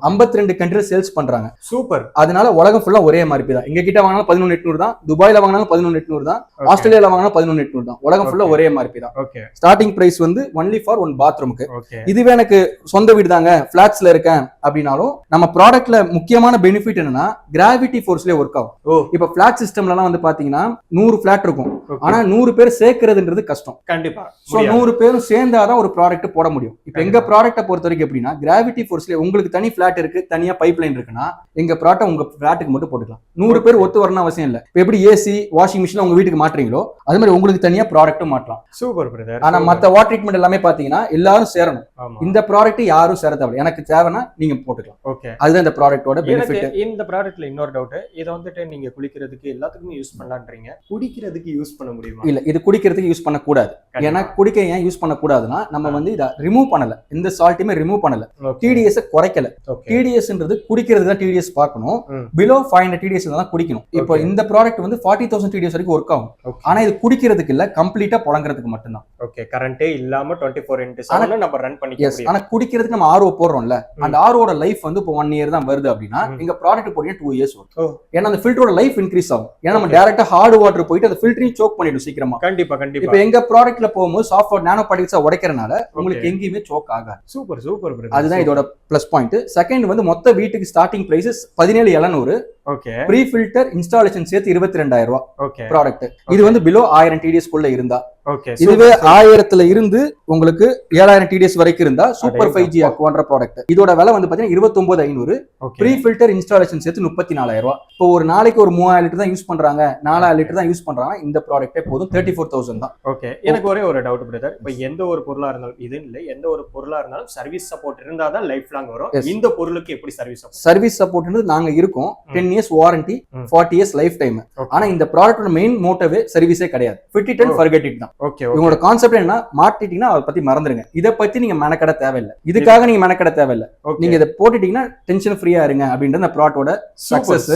52 கண்ட்ரில சேல்ஸ் பண்றாங்க. சூப்பர். அதனால உலகம் ஃபுல்லா ஒரே மாதிரி தான். எங்க கிட்ட வாங்கினாலும் 11,800 தான், துபாயில வாங்கினாலும் 11,800 தான், ஆஸ்திரேலியால வாங்கினாலும் 11,800 தான். உலகம் ஃபுல்லா ஒரே மாதிரி தான். ஸ்டார்டிங் பிரைஸ் வந்து ஒன்லி ஃபார் ஒன் பாத்ரூமுக்கு. இதுவே எனக்கு சொந்த வீடு தாங்க, பிளாட்ஸ்ல இருக்கேன் அப்படின்னாலும் நம்ம ப்ராடக்ட்ல முக்கியமான பெனிஃபிட் என்னன்னா கிராவிட்டி ஃபோர்ஸ்லயே ஒர்க் ஆகும். இப்ப பிளாட் சிஸ்டம்ல எல்லாம் வந்து பாத்தீங்கன்னா 100 பிளாட் இருக்கும், ஆனா 100 பேர் சேர்க்கிறதுன்றது கஷ்டம். கண்டிப்பா. 100 பேரும் சேர்ந்தாதான் ஒரு ப்ராடக்ட் போட முடியும். இப்போ எங்க ப்ராடக்ட்டை பொறுத்த வரைக்கும் எப்படின்னா கிராவிட்டி ஃபோர்ஸ்ல உங்களுக்கு தனி ஃபிளாட் இருக்கு, தனியா பைப் லைன் இருக்குன்னா எங்க ப்ராடக்ட்டை உங்க ஃபிளாட்டுக்கு மட்டும் போட்டுக்கலாம். 100 பேர் ஒத்து வரணும் அவசியம் இல்லை. இப்போ எப்படி ஏசி வாஷிங் மிஷின் உங்க வீட்டுக்கு மாட்டுறீங்களோ அது மாதிரி உங்களுக்கு தனியா ப்ராடக்ட்டும் மாட்டலாம். Super brother. ஆனா மத்த வாட்டர் ட்ரீட்மெண்ட் எல்லாமே பாத்தீங்கன்னா எல்லாரும் சேரணும். இந்த ப்ராடக்ட் யாரும் சேர தேவை, எனக்கு தேவைன்னா நீங்க போட்டுக்கலாம். ஓகே, அதுதான் இந்த ப்ராடக்ட்டோட பெனிஃபிட். இந்த ப்ராடக்ட்ல இன்னொரு டவுட், இதை வந்துட்டு நீங்க குளிக்கிறதுக்கு எல்லாத்துக்குமே யூஸ் பண்ணலான்றீங்க, குடிக்கிறதுக்கு யூஸ் பண்ண முடியுமா? இல்ல, இது குடிக்கிறதுக்கு யூஸ் பண்ண கூடாது. ஏன்னா குடிக்க ஏன் யூஸ் பண்ண கூடாதுன்னா நம்ம வந்து இதை ரிமூவ் பண்ணல, இந்த சால்ட்டுமே ரிமூவ் பண்ணல, டிடிஎஸ் குறைக்கல. டிடிஎஸ்ன்றது குடிக்கிறதுக்கு தான் டிடிஎஸ் பார்க்கணும், பிலோ 500 டிடிஎஸ் தான் குடிக்கணும். இப்போ இந்த ப்ராடக்ட் வந்து 40,000 டிடிஎஸ் வரைக்கும் ஒர்க் ஆகும். ஆனா இது குடிக்கிறதுக்கு இல்ல, கம்ப்ளீட்டா புழங்குறதுக்கு மட்டும்தான். ஓகே, கரண்டே இல்லாம 24x7 நம்ம ரன் பண்ணிக்க முடியும். ஆனா குடிக்கிறதுக்கு நம்ம ஆர்ஓ போடுறோம்ல, அந்த ஆர்ஓட லைஃப் வந்து இப்போ 1 இயர் தான் வருது அப்படின்னா எங்க ப்ராடக்ட் போட்டீங்க 2 இயர்ஸ் வரும். ஏன்னா அந்த ஃபில்டரோட லைஃப் இன்க்ரீஸ் ஆகும். ஏன்னா நம்ம டைரக்டா ஹார்ட் வாட்டர் போயிட்டு அந்த ஃபில்டரையும் சோக் பண்ணிடும் சீக்கிரமா. கண்டிப்பா கண்டிப்பா. இப்போ எங்க ப்ராடக்ட்ல போகும்போது சாஃப்ட்வேர் நானோ பார்ட்டிகல்ஸா உடைக்கிறனால உங்களுக்கு எங்கேயுமே சோக் ஆகாது. Super super. அதுதான் இதோட பிளஸ் பாயிண்ட். செகண்ட் வந்து மொத்த வீட்டுக்கு starting price 17,700. Okay, free filter installation சேர்த்து 22,000 ரூபாய். ஓகே, ப்ராடக்ட் இது வந்து பிலோ 1000 டிடிஎஸ் குள்ள இருந்தா. ஓகே, இதுவே 1000ல இருந்து உங்களுக்கு 7000 டிடிஎஸ் வரைக்கும் இருந்தா சூப்பர் 5G அக்வான்ற ப்ராடக்ட். இதோட விலை வந்து பாத்தீங்கன்னா 29,500. ப்ரீ ஃபில்டர் இன்ஸ்டாலேஷன் சேர்த்து 34,000 ரூபாய். இப்போ ஒரு நாளைக்கு ஒரு 3000 லிட்டர் தான் யூஸ் பண்றாங்க, 4000 லிட்டர் தான் யூஸ் பண்றாங்க, இந்த ப்ராடக்ட்டே போதும் 34,000 தான். ஓகே, எனக்கு ஒரே ஒரு டவுட் பிரதர், இப்போ எந்த ஒரு பொருளா இருந்தாலும் இது இல்லை, எந்த ஒரு பொருளா இருந்தாலும் சர்வீஸ் சப்போர்ட் இருந்தாதான் லைஃப் லாங் வரும். இந்த பொருளுக்கு எப்படி சர்வீஸ் சப்போர்ட்? சர்வீஸ் சப்போர்ட்ன்றது நாங்க இருக்கோம். 10 years warranty, 40 years life time. ஆனா இந்த ப்ராடக்ட்டோட மெயின் மோட்டோவே சர்வீஸே கிடையாது, fit it and forget it தான். ஓகே, உங்களோட கான்செப்ட் என்ன, மாட்டிட்டீங்கன்னா அதை பத்தி மறந்துருங்க. இதை பத்தி நீங்க மெனக்கட தேவையில்லை, இதுக்காக நீங்க மெனக்கட தேவையில்லை. நீங்க இதை போட்டுட்டீங்கன்னா டென்ஷன் ஃப்ரீயா இருங்க அப்படின்றது அந்த ப்ராடக்ட்டோட சக்சஸ்.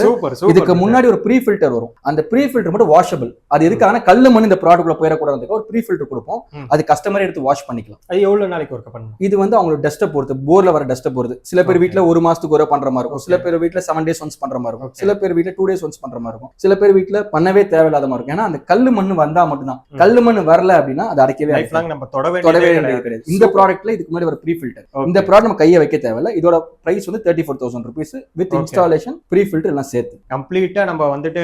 இதுக்கு முன்னாடி ஒரு ப்ரீ ஃபில்டர் வரும், அந்த ப்ரீ ஃபில்டர் மட்டும் வாஷபிள். அது எதுக்கான கல்லு மண் இந்த ப்ராடக்ட்ல போயிடக்கூடாது, ஒரு ப்ரீ ஃபில்டர் கொடுப்போம், அது கஸ்டமர் எடுத்து வாஷ் பண்ணிக்கலாம். அது எவ்வளவு நாளைக்கு ஒர்க் பண்ணணும்? இது வந்து அவங்களோட டஸ்ட்டை பொறுத்து, போர்ல வர டஸ்ட்டை பொறுத்து. சில பேர் வீட்டுல 1 மாசத்துக்கு ஒரு பண்ற மாதிரி இருக்கும், சில பேர் வீட்டுல 7 days ஒன்ஸ் பண்ற மாதிரி இருக்கும், சில பேர் வீட்டுல 2 days ஒன்ஸ் பண்ற மாதிரி இருக்கும், சில பேர் வீட்டுல பண்ணவே தேவையில்லாத மாதிரி இருக்கும். ஏன்னா அந்த கல்லு மண் வந்தா மட்டும்தான், கல்லு மண் வரல அப்படின்னா அது அடைக்கவே நம்ம தொடவே கிடையாது. இந்த ப்ராடக்ட்ல இதுக்கு முன்னாடி ஒரு ப்ரீ ஃபில்டர், இந்த ப்ராடக்ட் நம்ம கையை வைக்க தேவையில்ல. இதோட பிரைஸ் வந்து 34,000 rupees with installation free filter எல்லாம் சேர்த்து கம்ப்ளீட்டா நம்ம வந்துட்டு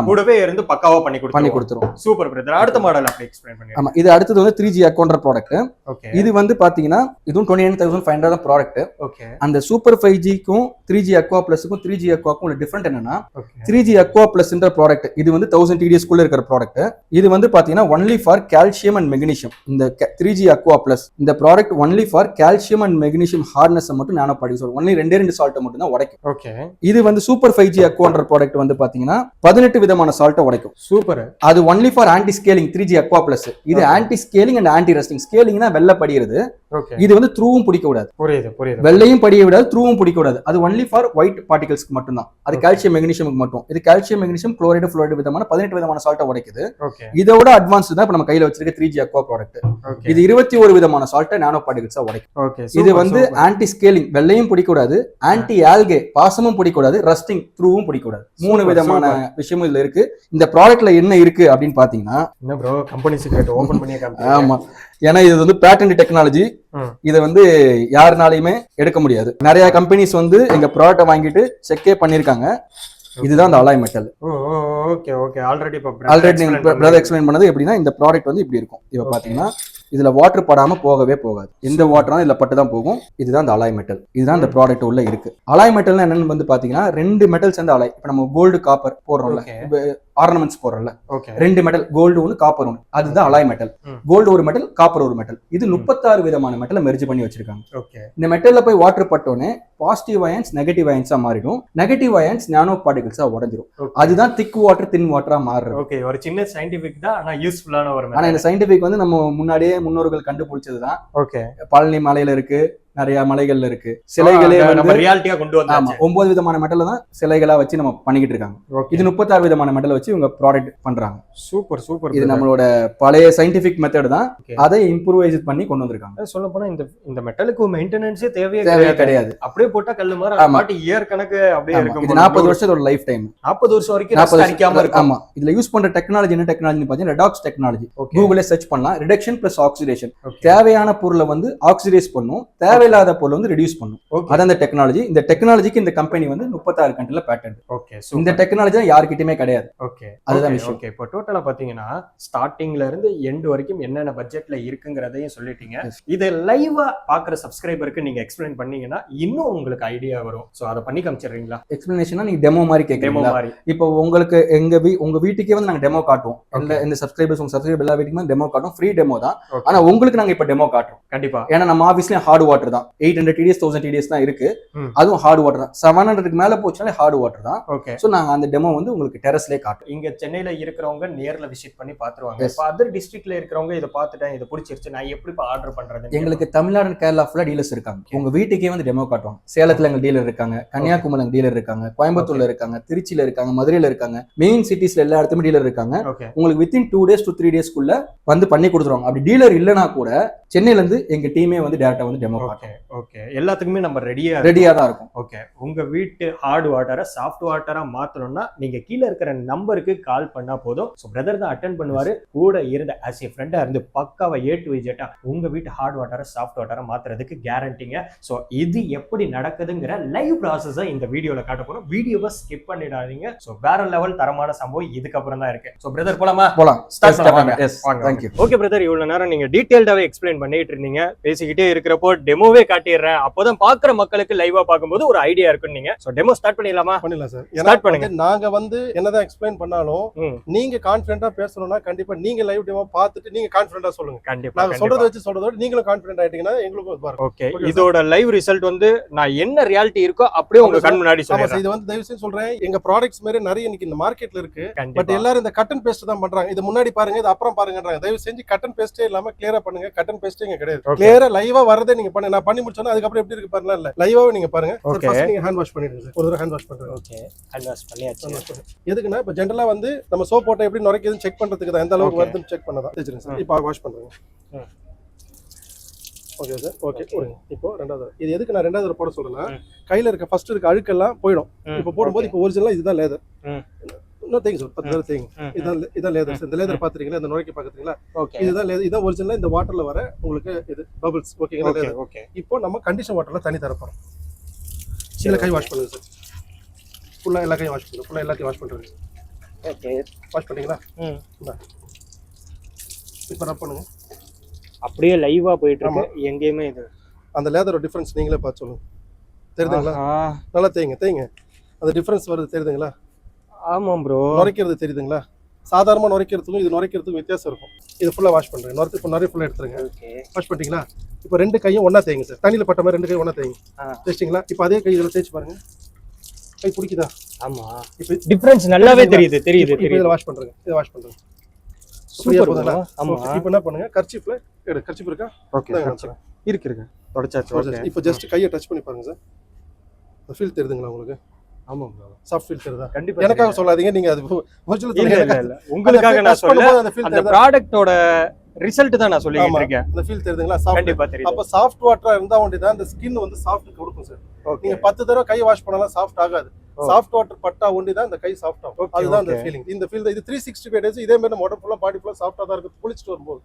கூடவே இருந்து பக்காவா பண்ணி கொடுத்துருவோம். Super brother. அடுத்த மாடல் அப்படி எக்ஸ்பிளைன் பண்ணுங்க. ஆமா, இது அடுத்தது வந்து 3G அக்கவுண்டர் ப்ராடக்ட். ஓகே, இது வந்து பாத்தீங்கன்னா இதுவும் 29,500 தான் ப்ராடக்ட். ஓகே, அந்த சூப்பர் 5Gக்கும் 3G அக்வா பிளஸ்க்கும் 3G அக்வாக்கும் உள்ள டிஃபரெண்ட் என்னன்னா 3G அக்வா பிளஸ்ன்ற ப்ராடக்ட் இது வந்து 1000 TDS குள்ள இருக்கிற ப்ராடக்ட். இது வந்து பாத்தீங்கன்னா only for calcium and magnesium. இந்த 3G அக்வா பிளஸ் இந்த product only for calcium and magnesium hardness மட்டும் நானோ பார்ட்டிகல்ஸ் ஒன்லி 2 சால்ட் மட்டும் தான் உடைக்கும். ஓகே, இது வந்து சூப்பர் 5G அக்வான்ற ப்ராடக்ட் வந்து பாத்தீங்கன்னா 18 விதமான சால்ட்டை உடைக்கும். சூப்பர். அது only for anti scaling 3G aqua plus. இது anti scaling and anti rusting. ஸ்கேலிங்னா வெள்ளை படிகிறது, இது வந்து த்ரூவும் பிடிக்க கூடாது. புரியுது. வெள்ளையும் படிக்க விடாது, த்ரூவும் பிடிக்க கூடாது. அது ஒன்லி ஃபார் ஒயிட் பார்ட்டிகல்ஸ்க்கு மட்டும் தான். அது கால்சியம் மெக்னீசியமுக்கு மட்டும். இது கால்சியம் மெக்னீசியம் குளோரைடு ஃப்ளோரைடு விதமான 18 விதமான சால்ட்டை உடைக்குது. இதோட அட்வான்ஸ் தான் இப்ப நம்ம கையில வச்சிருக்க 3G அக்வா ப்ராடக்ட். இது 21 விதமான சால்ட்டை நானோ பார்ட்டிகல்ஸா உடைக்கும். இது வந்து ஆன்டி ஸ்கேலிங், வெள்ளையும் பிடிக்க கூடாது, ஆன்டி ஆல்கே பாசமும் பிடிக்க கூடாது, ரஸ்டிங் த்ரூவும் பிடிக்க கூடாது. 3 விதமான விஷயமும் இதுல இருக்கு. இந்த ப்ராடக்ட்ல என்ன இருக்கு அப்படின்னு பாத்தீங்கன்னா, என்ன ப்ரோ கம்பெனி சீக்ரெட் ஓபன் பண்ணி காமிங்க. ஆமா, ஏன்னா இது வந்து பேட்டன்ட் டெக்னாலஜி. இதை வந்து யாருனாலையுமே எடுக்க முடியாது. நிறைய கம்பெனிஸ் வந்து எங்க ப்ராடக்ட்டை வாங்கிட்டு செக்கே பண்ணிருக்காங்க. இதுதான் அந்த alloy metal. Okay okay, already brother explain பண்ணது எப்படின்னா, இந்த ப்ராடக்ட் வந்து இப்படி இருக்கும். இப்ப பாத்தீங்கன்னா இதுல வாட்டர் படாம போகவே போகாது. எந்த வாட்டரும் இதுல பட்டு தான் போகும். இதுதான் இந்த அலாய் மெட்டல். இதுதான் இந்த ப்ராடக்ட் உள்ள இருக்கு. அலாய் மெட்டல்னா என்னன்னு வந்து பாத்தீங்கன்னா 2 மெட்டல் சேர்ந்த அலாய். இப்ப நம்ம கோல்டு காப்பர் போடுறோம்ல, ஆர்னமெண்ட்ஸ் போடுறோம்ல, 2 மெட்டல், கோல்டு ஒன்று காப்பர் ஒன்று, அதுதான் அலாய் மெட்டல். கோல்டு ஒரு மெட்டல், காப்பர் ஒரு மெட்டல். இது 36 விதமான மெட்டலை மெர்ஜ் பண்ணி வச்சிருக்காங்க. இந்த மெட்டல்ல போய் வாட்டர் பட்டோன்னே பாசிட்டிவ் அயன்ஸ் நெகட்டிவ் அயன்ஸா மாறிடும். நெகட்டிவ் அயன்ஸ் நானோ பார்ட்டிகல்ஸா உடைஞ்சிரும். அதுதான் திக் வாட்டர் தின் வாட்டரா மாறுறது. ஓகே, ஒரு சின்ன சயின்டிபிக் தான், ஆனா யூஸ்ஃபுல்லான ஒரு. ஆனா இந்த சயின்டிபிக் வந்து நம்ம முன்னாடியே முன்னோர்கள் கண்டுபிடிச்சதுதான். ஓகே, பழனி மலையில இருக்கு, நிறைய மலைகள்ல இருக்கு. சிலைகளே நம்ம ரியாலிட்டியா கொண்டு வந்தாங்க. 9 விதமான மெட்டல் தான் சிலைகளா வச்சு நம்ம பண்ணிக்கிட்டு இருக்காங்க. இது 36 விதமான மெட்டல் வச்சு இவங்க ப்ராடக்ட் பண்றாங்க. Super super. இது நம்மளோட பழைய சயின்டிபிக் மெத்தட் தான், அதை இம்ப்ரூவைஸ் பண்ணி கொண்டு வந்திருக்காங்க. சொல்ல போனா இந்த மெட்டலுக்கு மெயின்டெனன்ஸே தேவையே கிடையாது. அப்படியே போட்டா கல்லு மாதிரி இயர் கணக்கு அப்படியே இருக்கும். இது 40 வருஷத்தோட லைஃப் டைம். 40 வருஷம் வரைக்கும் அடிக்காம இருக்கும். ஆமா, இதுல யூஸ் பண்ற டெக்னாலஜி என்ன டெக்னாலஜி பாத்தீங்கன்னா ரெடாக்ஸ் டெக்னாலஜி. கூகுள்ல சர்ச் பண்ணலாம். Reduction plus oxidation. தேவையான பொருளை வந்து ஆக்சிடைஸ் பண்ணும், தேவையில்லை தேவையில்லாத பொருள் வந்து ரெடியூஸ் பண்ணும். ஓகே அதான் இந்த டெக்னாலஜி. இந்த டெக்னாலஜிக்கு இந்த கம்பெனி வந்து 36 கண்ட்ரில பேட்டன்ட். ஓகே இந்த டெக்னாலஜி தான் யார்கிட்டயுமே கிடையாது. ஓகே அதுதான் விஷயம். ஓகே இப்போ டோட்டலா பாத்தீங்கன்னா ஸ்டார்டிங்ல இருந்து எண்ட் வரைக்கும் என்னென்ன பட்ஜெட்ல இருக்குங்கிறதையும் சொல்லிட்டீங்க. இதை லைவா பாக்குற சப்ஸ்கிரைபருக்கு நீங்க எக்ஸ்பிளைன் பண்ணீங்கன்னா இன்னும் உங்களுக்கு ஐடியா வரும். சோ அதை பண்ணி காமிச்சிடுறீங்களா? எக்ஸ்பிளனேஷனா நீங்க டெமோ மாதிரி டெமோ கேட்கறீங்களா? மாதிரி. இப்போ உங்களுக்கு உங்க வீட்டுக்கே வந்து நாங்க டெமோ காட்டுவோம். இந்த சப்ஸ்கிரைபர்ஸ் உங்க சப்ஸ்கிரைபர் எல்லா வீட்டுக்குமே டெமோ காட்டும். ஃப்ரீ டெமோ தான். Okay. ஆனா உங்களுக்கு நாங்க இப்ப டெமோ காட்டுறோம். கண்டிப்பா. ஏன்னா நம்ம ஆபீஸ்லயும் ஹார்ட் வாட்டர் தான். 800 TDS 1000 TDS தான் இருக்கு. ம். அதுவும் ஹார்ட் வாட்டர் தான். 700க்கு மேல போச்சுனாலே ஹார்ட் வாட்டர் தான். ஓகே சோ நாங்க அந்த டெமோ வந்து உங்களுக்கு டெரஸ்லயே காட்டுறோம். இங்க சென்னையில இருக்கிறவங்க நேர்ல விசிட் பண்ணி பாத்துருவாங்க. Yes. இப்ப அதர் டிஸ்ட்ரிக்ட்ல இருக்கிறவங்க இதை பார்த்துட்டேன், இது பிடிச்சிருச்சு, நான் எப்படி ஆர்டர் பண்றது? எங்களுக்கு தமிழ்நாடு கேரளா ஃபுல்லா டீலர்ஸ் இருக்காங்க. உங்க வீட்டுக்கே வந்து டெமோ காட்டுவாங்க. சேலத்துல எங்க டீலர் இருக்காங்க, கன்னியாகுமரியில எங்க டீலர் இருக்காங்க, கோயம்புத்தூர்ல இருக்காங்க, திருச்சியில இருக்காங்க, மதுரையில இருக்காங்க, மெயின் சிட்டிஸ்ல எல்லா இடத்துலயும் டீலர் இருக்காங்க. ஓகே உங்களுக்கு வித்தின் 2 days to 3 daysக்குள்ள வந்து பண்ணி கொடுத்துருவாங்க. அப்படி டீலர் இல்லைனா கூட சென்னையில இருந்து எங்க டீமே வந்து டேரக்டா வந்து டெமோ ஓகே காட்டும். ஓகே எல்லாத்துக்குமே நம்ம ரெடியா தான் இருக்கும். ஓகே உங்க வீட்டு ஹார்ட் வாட்டரை சாஃப்ட் வாட்டரா மாத்தணும்னா நீங்க கீழே இருக்கிற நம்பருக்கு கால் பண்ணா போதும். ஸோ பிரதர் தான் அட்டென்ட் பண்ணுவாரு. கூட இருந்த ஆஸ் ஏ ஃப்ரெண்டா இருந்து பக்காவா A to Z உங்க வீட்டு ஹார்ட் வாட்டரை சாஃப்ட் வாட்டரா மாத்துறதுக்கு கேரண்டிங்க. ஸோ இது எப்படி நடக்குதுங்கிற லைவ் ப்ராசஸை இந்த வீடியோல காட்ட போறோம். வீடியோவை ஸ்கிப் பண்ணிடாதீங்க. ஸோ வேற லெவல் தரமான சம்பவம் இதுக்கப்புறம் தான் இருக்கு. ஸோ பிரதர் போலாமா? போலாம். ஸ்டார்ட் பண்ணலாம். S thank you. Okay brother, இவ்வளவு நேரம் நீங்க டீடைல்டாவே எக்ஸ்பிளைன் பண்ணிட்டு இருந்தீங்க. பேசிக்கிட்டே இருக்கிறப்போ டெமோவே காட்டிடுறேன், அப்போதான் பாக்குற மக்களுக்கு லைவா பார்க்கும்போது ஒரு ஐடியா இருக்கும். நீங்க சோ டெமோ ஸ்டார்ட் பண்ணிடலாமா? பண்ணிடலாம் சார். ஸ்டார்ட் பண்ணுங்க. நாங்க வந்து என்னதான் எக்ஸ்பிளைன் பண்ணாலும் நீங்க கான்ஃபிடென்ட்டா பேசணும்னா கண்டிப்பா நீங்க லைவ் டெமோ பார்த்துட்டு நீங்க கான்ஃபிடென்ட்டா சொல்லுங்க. கண்டிப்பா நாங்க சொல்றத வச்சு சொல்றதோட நீங்களும் கான்ஃபிடென்ட் ஆயிட்டீங்கன்னா எங்களுக்கும் பாருங்க. ஓகே இதோட லைவ் ரிசல்ட் வந்து நான் என்ன ரியாலிட்டி இருக்கோ அப்படியே உங்க கண் முன்னாடி ஆமா சொல்றேன். சார், இது வந்து தயவு செஞ்சு சொல்றேன், எங்க ப்ராடக்ட்ஸ் மாதிரி நிறைய இன்னைக்கு இந்த மார்க்கெட்ல இருக்கு. பட் கண்டிப்பா எல்லாரும் இந்த கட் அண்ட் பேஸ்ட் தான் பண்றாங்க. இது முன்னாடி பாருங்க, இது அப்புறம் பாருங்கன்றாங்க. தயவு செஞ்சு கட் அண்ட் பேஸ்டே இல்லாம கிளியரா பண்ணுங்க. கட் அண்ட் பேஸ்டே இங்க கிடையாது. கிளியரா லைவா வரதே நீங்க பண்ணுங்க. நான் பண்ணி முடிச்சோன்னா அதுக்கப்புறம் எப்படி இருக்கு பாருங்க. இல்ல லைவாவே நீங்க பாருங்க. Okay. ஃபர்ஸ்ட் நீங்க ஹேண்ட் வாஷ் பண்ணிடுங்க சார். ஒரு தடவை ஹேண்ட் வாஷ் பண்றேன். ஓகே ஹேண்ட் வாஷ் பண்ணியாச்சு. எதுக்குன்னா இப்ப ஜெனரலா வந்து நம்ம சோப் போட்டா எப்படி நுரைக்குதுன்னு செக் பண்றதுக்கு தான், எந்த அளவுக்கு Okay. வருதுன்னு செக் பண்ணதான் தெரிஞ்சுங்க சார். இப்போ வாஷ் பண்றேங்க. Okay sir. ஓகே போடுங்க. இப்போ ரெண்டாவது இது எதுக்கு நான் ரெண்டாவது போட சொல்றேன்னா, கையில இருக்க ஃபர்ஸ்ட் இருக்க அழுக்கெல்லாம் போயிடும். இப்போ போடும்போது இப்போ ஒரிஜினலா இதுதான் லேதர். இன்னும் தேங்க சார், 10 தடவை தேங்க. இதான் லேதர். இந்த லேதர் பாத்துறீங்களா, இந்த நுரைக்கு பாக்குறீங்களா, ஓகே இதுதான் லேதர். இதான் ஒரிஜினலா இந்த வாட்டர்ல வர உங்களுக்கு இது பபிள்ஸ். ஓகேங்களா? Okay leather. ஓகே இப்போ நம்ம கண்டிஷன் வாட்டர்ல தண்ணி தர போறோம். இதுல கை வாஷ் பண்ணுங்க சார். ஃபுல்லா எல்லா கையும் வாஷ் பண்ணுங்க. ஃபுல்லா எல்லாத்தையும் வாஷ் பண்றீங்க. ஓகே வாஷ் பண்ணீங்களா? இப்போ ரப் பண்ணுங்க. அப்படியே லைவா போயிட்டு இருக்கு. எங்கேயுமே இது அந்த லேதரோட டிஃபரன்ஸ் நீங்களே பார்த்து சொல்லுங்க. தெரியுதுங்களா? நல்லா தேங்க. அந்த டிஃபரன்ஸ் வருது தெரியுதுங்களா? ஆமா ப்ரோ. நுரைக்கிறது தெரியுதுங்களா? சாதாரணமா நுரைக்கிறதுக்கும் இது நுரைக்கிறதுக்கும் வித்தியாசம் இருக்கும். இது ஃபுல்லா வாஷ் பண்றேன். நுரைத்து இப்போ நிறைய ஃபுல்லா எடுத்துருங்க. ஓகே வாஷ் பண்ணிட்டீங்களா? இப்போ ரெண்டு கையும் ஒண்ணா தேங்க சார். தண்ணியில பட்ட மாதிரி ரெண்டு கையும் ஒண்ணா தேங்க. தேய்ச்சிங்களா? இப்போ அதே கை இதில் தேய்ச்சி பாருங்க. கை பிடிக்குதா? ஆமா இப்போ டிஃபரன்ஸ் நல்லாவே தெரியுது. இப்போ இதில் வாஷ் பண்றேங்க. இதை வாஷ் பண்றேங்க. சூப்பர் போதுங்களா? ஆமா இப்போ என்ன பண்ணுங்க, கர்ச்சீஃப்ல எடு. கர்ச்சீஃப் இருக்கா? ஓகே இருக்கு தொடச்சாச்சு. ஓகே இப்போ ஜஸ்ட் கையை டச் பண்ணி பாருங்க சார். ஃபீல் தெரியுதுங்களா உங்களுக்கு? ஆமா ப்ரோ. சாஃப்ட் ஃபீல் தெரியுதா? கண்டிப்பா. எனக்காக சொல்லாதீங்க, நீங்க அது ஒரிஜினல் இல்ல உங்களுக்காக நான் சொல்ல அந்த ப்ராடக்ட்டோட ரிசல்ட் தான் நான் சொல்லிட்டு இருக்கேன். அந்த ஃபீல் தெரியுதுங்களா? சாஃப்ட். கண்டிப்பா தெரியுது. அப்ப சாஃப்ட் வாட்டரா இருந்தா ஒண்டி தான் அந்த ஸ்கின் வந்து சாஃப்ட் கொடுக்கும் சார். நீங்க 10 தடவை கை வாஷ் பண்ணலாம் சாஃப்ட் ஆகாது. சாஃப்ட் வாட்டர் பட்டா ஒண்டி தான் இந்த கை சாஃப்ட் ஆகும். அதுதான் அந்த ஃபீலிங். இந்த ஃபீல் இது 365 டேஸ் இதே மாதிரி உடம்பு ஃபுல்லா பாடி ஃபுல்லா சாஃப்ட்டா தான் இருக்கு குளிச்சிட்டு வரும்போது.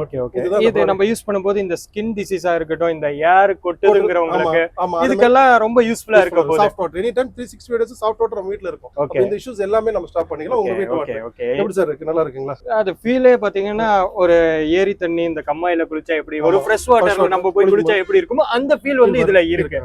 Okay okay. இது நம்ம யூஸ் பண்ணும்போது இந்த ஸ்கின் டிசீஸா இருக்கட்டும், இந்த ஏர் கொட்டுதுங்கறவங்களுக்கு இதுக்கெல்லாம் ரொம்ப யூஸ்ஃபுல்லா இருக்க போகுது. Soft water any time 365 days soft water நம்ம வீட்ல இருக்கும். அப்ப இந்த இஷ்யூஸ் எல்லாமே நம்ம ஸ்டாப் பண்ணிக்கலாம். உங்க வீட்டு வாட்டர் ஓகே. எப்படி சார் இருக்கு? நல்லா இருக்குங்களா? அது ஃபீலே பாத்தீங்கன்னா ஒரு ஏரி தண்ணி இந்த கம்மாயில குளிச்சா எப்படி ஒரு ஃப்ரெஷ் வாட்டர் நம்ம போய் குளிச்சா எப்படி இருக்குமோ அந்த ஃபீல் வந்து இதுல இருக்கு.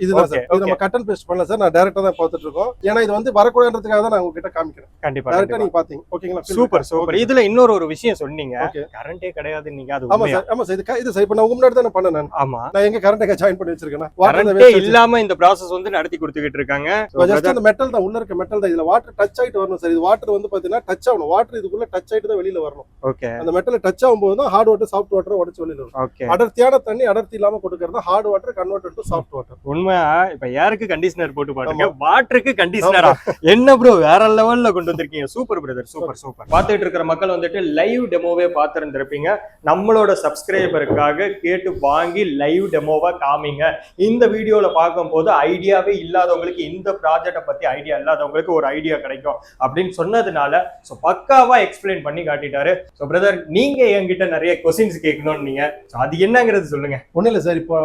இதுதான் சார். இது நம்ம கட் அண்ட் பேஸ்ட் பண்ணல சார். நான் டைரக்டா தான் பார்த்துட்டு இருக்கோம். ஏன்னா இது வந்து வரக்கூடாதுன்றதுக்காக தான் நான் உங்ககிட்ட காமிக்கிறேன். கண்டிப்பா டைரக்டா நீங்க பாத்தீங்க. ஓகேங்களா? Super super. இதுல இன்னொரு ஒரு விஷயம் சொன்னீங்க, கரண்டே கிடையாது நீங்க. அது ஆமா சார். ஆமா சார். இது சார் இப்ப நான் உங்க முன்னாடி தான் பண்ணேன் நான். ஆமா. நான் எங்க கரண்ட்க்கு ஜாயின் பண்ணி வச்சிருக்கேன். கரண்டே இல்லாம இந்த process வந்து நடத்தி கொடுத்துக்கிட்டு இருக்காங்க. ஜஸ்ட் அந்த மெட்டல் தான் உள்ள இருக்க மெட்டல் தான். இதுல வாட்டர் டச் ஆயிட்டு வரணும் சார். இது வாட்டர் வந்து பாத்தீங்கன்னா டச் ஆகணும். வாட்டர் இதுக்குள்ள டச் ஆயிட்டு தான் வெளியில வரணும். ஓகே. அந்த மெட்டல் டச் ஆகும்போது தான் ஹார்ட் வாட்டர் சாஃப்ட் வாட்டர் உடைச்சு வெளியில வரும். ஓகே. அடர்த்தியான தண்ணி அடர்த்தி இல்லாம கொடுக்கறது hard water converted to soft water. உண்மையா இப்ப யாருக்கு கண்டிஷனர் போட்டு பாருங்க, வாட்டருக்கு கண்டிஷனரா என்ன ப்ரோ வேற லெவல்ல கொண்டு வந்திருக்கீங்க. Super brother, super super. பார்த்துட்டு இருக்கிற மக்கள் வந்துட்டு லைவ் டெமோவே பார்த்துருந்துருப்பீங்க. நம்மளோட சப்ஸ்கிரைபருக்காக கேட்டு வாங்கி லைவ் டெமோவா காமிங்க. இந்த வீடியோல பார்க்கும்போது ஐடியாவே இல்லாதவங்களுக்கு, இந்த ப்ராஜெக்டை பத்தி ஐடியா இல்லாதவங்களுக்கு ஒரு ஐடியா கிடைக்கும் அப்படின்னு சொன்னதுனால ஸோ பக்காவா எக்ஸ்பிளைன் பண்ணி காட்டிட்டாரு. ஸோ பிரதர், நீங்க என்கிட்ட நிறைய கொஸ்டின்ஸ் கேட்கணும்னு நீங்க அது என்னங்கிறது சொல்லுங்க. ஒன்றும் இல்லை சார், இப்போ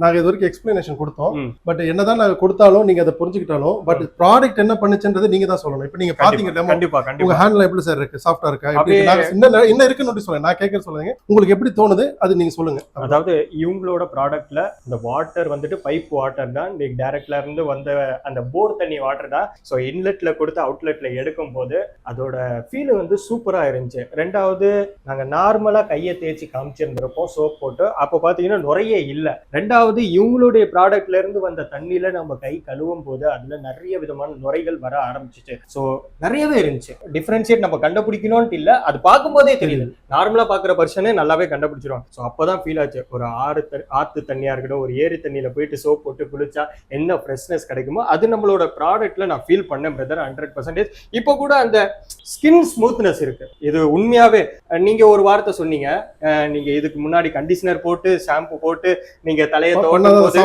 நாங்கள் இது வரைக்கும் எக்ஸ்பிளனேஷன் கொடுத்தோம். பட் என்னதான் நாங்கள் கொடுத்தாலும் நீங்க அதை புரிஞ்சுக்கிட்டாலும் பட் ப்ராடக்ட் என்ன பண்ணுச்சுன்றது நீங்க தான் சொல்லணும். இப்போ நீங்க பாத்தீங்க டெமோ, கண்டிப்பா உங்க கண்டிப்பா ஹேண்ட்ல எப்படி சார் இருக்கு, சாஃப்டா இருக்கா, என்ன இருக்குன்னு சொல்லுங்க. நான் கேட்க சொல்லுங்க, உங்களுக்கு எப்படி தோணுது அது நீங்க சொல்லுங்க. அதாவது இவங்களோட ப்ராடக்ட்ல இந்த வாட்டர் வந்துட்டு பைப் வாட்டர் தான், டைரக்ட்ல இருந்து வந்த அந்த போர் தண்ணி வாட்டர் தான். ஸோ இன்லெட்ல கொடுத்து அவுட்லெட்ல எடுக்கும் போது அதோட ஃபீல் வந்து சூப்பரா இருந்துச்சு. ரெண்டாவது, நாங்க நார்மலா கையை தேய்ச்சி காமிச்சிருந்திருப்போம் சோப் போட்டு, அப்போ பாத்தீங்கன்னா நுரையே இல்லை. ரெண்டாவது, இவங்களுடைய ப்ராடக்ட்ல இருந்து வந்த தண்ணியில நம்ம கை கழுவும் போது அதுல நிறைய விதமான நுரைகள் வர ஆரம்பிச்சிச்சு. ஸோ நிறையவே இருந்துச்சு. டிஃபரன்ஷியேட் நம்ம கண்டுபிடிக்கணும்னு இல்லை, அது பார்க்கும்போதே தெரியுது. நார்மலா பாக்குற பர்சனே நல்லாவே கண்டுபிடிச்சிருவாங்க. ஸோ அப்பதான் ஃபீல் ஆச்சு, ஒரு ஆத்து தண்ணியா இருக்கட்டும், ஒரு ஏரி தண்ணியில போயிட்டு சோப் போட்டு குளிச்சா என்ன ஃப்ரெஷ்னஸ் கிடைக்குமோ அது நம்மளோட ப்ராடக்ட்ல நான் ஃபீல் பண்ணேன் பிரதர். 100%. இப்போ கூட அந்த ஸ்கின் ஸ்மூத்னஸ் இருக்கு. இது உண்மையாவே நீங்க ஒரு வார்த்தை சொன்னீங்க, நீங்க இதுக்கு முன்னாடி கண்டிஷனர் போட்டு ஷாம்பு போட்டு நீங்க தலையை தோட்டும் போது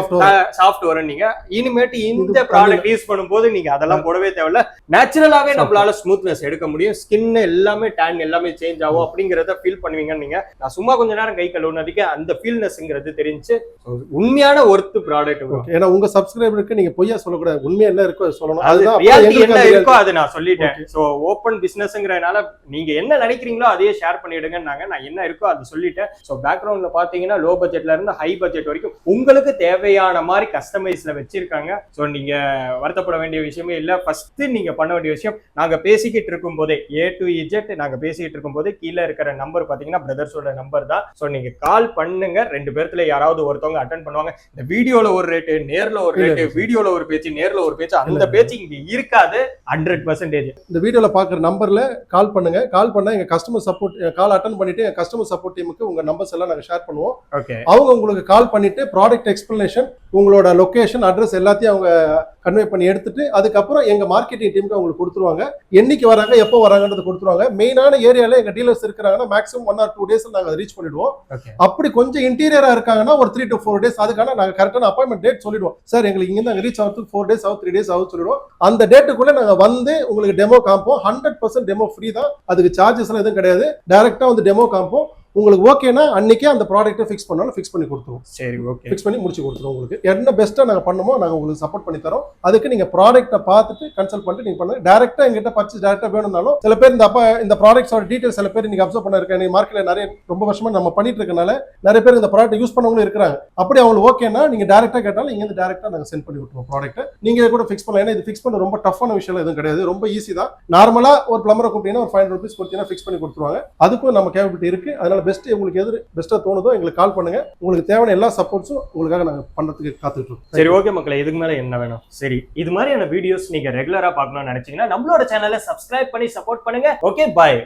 சாஃப்ட் வரும். நீங்க இனிமேட்டு இந்த ப்ராடக்ட் யூஸ் பண்ணும்போது நீங்க அதெல்லாம் போடவே தேவையில்ல, நேச்சுரலாவே நம்மளால ஸ்மூத்னஸ் எடுக்க முடியும். ஸ்கின் எல்லாமே டேன் எல்லாமே சேஞ்ச் ஆகும் அப்படிங்கறத ஃபீல் பண்ணுவீங்க. நீங்க நான் சும்மா கொஞ்ச நேரம் கை கழுவுனதுக்கு அந்த ஃபீல்னஸ்ங்கிறது தெரிஞ்சு உண்மையான ஒர்த் ப்ராடக்ட். ஏன்னா உங்க சப்ஸ்கிரைபருக்கு நீங்க பொய்யா சொல்லக்கூடாது, உண்மையா என்ன இருக்கோ சொல்லணும். அதுதான் ரியாலிட்டி என்ன இருக்கோ அது நான் சொல்லிட்டேன். சோ ஓபன் பிசினஸ்ங்கறனால நீங்க என்ன நினைக்கிறீங்களோ அதையே ஷேர் பண்ணிடுங்கன்னாங்க. நான் என்ன இருக்கோ அது சொல்லிட்டேன். சோ பேக்ரவுண்ட்ல பாத்தீங்கன்னா லோ பட்ஜெட்ல இருந்து ஹை பட்ஜெட் வரைக்கும் உங்களுக்கு தேவையான மாதிரி கஸ்டமைஸ்ல வச்சிருக்காங்க. சோ நீங்க வருத்தப்பட வேண்டிய விஷயமே இல்ல. ஃபர்ஸ்ட் நீங்க பண்ண வேண்டிய விஷயம், நாங்க பேசிக்கிட்டு இருக்கும் போதே A to Z நாங்க பேசிக்கிட்டு இருக்கும் போதே கீழே இருக்கிற நம்பர் பாத்தீங்கன்னா பிரதர்ஸோட நம்பர் தான். சோ நீங்க கால் பண்ணுங்க. 2 பேர்த்துல யாராவது ஒருத்தவங்க அட்டென்ட் பண்ணுவாங்க. இந்த வீடியோல ஒரு ரேட்டு, நேர்ல ஒரு ரேட்டு, வீடியோல ஒரு பேச்சு, நேர்ல ஒரு பேச்சு, அந்த பேச்சு இங்க இருக்காது. 100%. இந்த வீடியோல பாக்குற நம்பர்ல கால் பண்ணுங்க. கால் பண்ணா எங்க கஸ்டமர் சப்போர்ட் கால் அட்டென்ட் பண்ணிட்டு எங்க கஸ்டமர் சப்போர்ட் டீமுக்கு உங்க நம்பர்ஸ் எல்லாம் நாங்க ஷேர் பண்ணுவோம். ஓகே, அவங்க உங்களுக்கு கால் பண்ணிட்டு ப்ராடக்ட் எக்ஸ்பிளனேஷன், உங்களோட லொகேஷன், அட்ரஸ் எல்லாத்தையும் அவங்க கன்வே பண்ணி எடுத்துட்டு அதுக்கப்புறம் எங்க மார்க்கெட்டிங் டீமுக்கு அவங்களுக்கு கொடுத்துருவாங்க. என்னைக்கு வராங்க, எப்போ வராங்கன்றது கொடுத்துருவாங்க. மெயினான ஏரியால எங்க டீலர்ஸ் இருக்கிறாங்கன்னா மேக்ஸிமம் 1 or 2 days நாங்க ரீச் பண்ணிடுவோம். அப்படி கொஞ்சம் இன்டீரியரா இருக்காங்கன்னா ஒரு 3 to 4 days, அதுக்கான நாங்க கரெக்டான அப்பாயின்மெண்ட் டேட் சொல்லிடுவோம். சார் எங்களுக்கு இங்க இருந்து ரீச் ஆகிறதுக்கு 4 days ஆகும், 3 days ஆகும் சொல்லிடுவோம். அந்த டேட்டுக்குள்ள நாங்க வந்து உங்களுக்கு டெமோ காமிப்போம். 100% டெமோ ஃப்ரீ தான், அதுக்கு சார்ஜஸ் எல்லாம் எதுவும் கிடையாது. டைரக்டா வந்து டெமோ காமிப்போம். உங்களுக்கு ஓகேனா அன்னைக்கே அந்த ப்ராடக்ட்டை ஃபிக்ஸ் பண்ணாலும் ஃபிக்ஸ் பண்ணி கொடுத்துருவோம். சரி, ஓகே, ஃபிக்ஸ் பண்ணி முடிச்சு கொடுத்துருவோம். உங்களுக்கு என்ன பெஸ்ட்டாக நாங்கள் பண்ணுமோ நாங்கள் உங்களுக்கு சப்போர்ட் பண்ணி தரோம். அதுக்கு நீங்கள் ப்ராடக்ட்டை பார்த்துட்டு கன்சல்ட் பண்ணிட்டு நீங்கள் பண்ணுங்க. டேரெக்டாக எங்கிட்ட பர்ச்சேஸ் டேரெக்டாக வேணும்னாலும் சில பேர் இந்த ப்ராடக்ட்ஸோட டீட்டெயில்ஸ் சில பேர் நீங்கள் அப்சர்வ் பண்ண இருக்கேன். நீங்கள் மார்க்கெட்டில் நிறைய ரொம்ப வருஷமா நம்ம பண்ணிட்டு இருக்கனால நிறைய பேர் இந்த ப்ராடக்ட் யூஸ் பண்ணவங்களும் இருக்கிறாங்க. அப்படி அவங்களுக்கு ஓகேனா நீங்கள் டேரெக்டாக கேட்டாலும் இங்கே டேரெக்டாக நாங்கள் சென்ட் பண்ணி விட்டுருவோம் ப்ராடக்ட்டை. நீங்கள் கூட ஃபிக்ஸ் பண்ணலாம். ஏன்னா இது ஃபிக்ஸ் பண்ண ரொம்ப டஃப்பான விஷயம் எதுவும் கிடையாது, ரொம்ப ஈஸி தான். நார்மலாக ஒரு பிளம்பரை கூப்பிட்டீங்கன்னா ஒரு 500 rupees கொடுத்தீங்கன்னா ஃபிக்ஸ் பண்ணி கொடுத்துருவாங்க. அதுக்கும் நம்ம கேபிலிட்டி இருக்கு. அதனால பெஸ்ட் உங்களுக்கு எது பெஸ்ட்டாக தோணுதோ எங்களுக்கு கால் பண்ணுங்க. உங்களுக்கு தேவையான எல்லா சப்போர்ட்ஸும் உங்களுக்காக நாங்கள் பண்ணுறதுக்கு காத்துட்டு இருக்கோம். சரி, ஓகே மக்களே, இதுக்கு மேல என்ன வேணும்? சரி, இது மாதிரியான வீடியோஸ் நீங்க ரெகுலரா பார்க்கணும்னு நினைச்சீங்கன்னா நம்மளோட சேனலை சப்ஸ்கிரைப் பண்ணி சப்போர்ட் பண்ணுங்க. ஓகே, பாய்.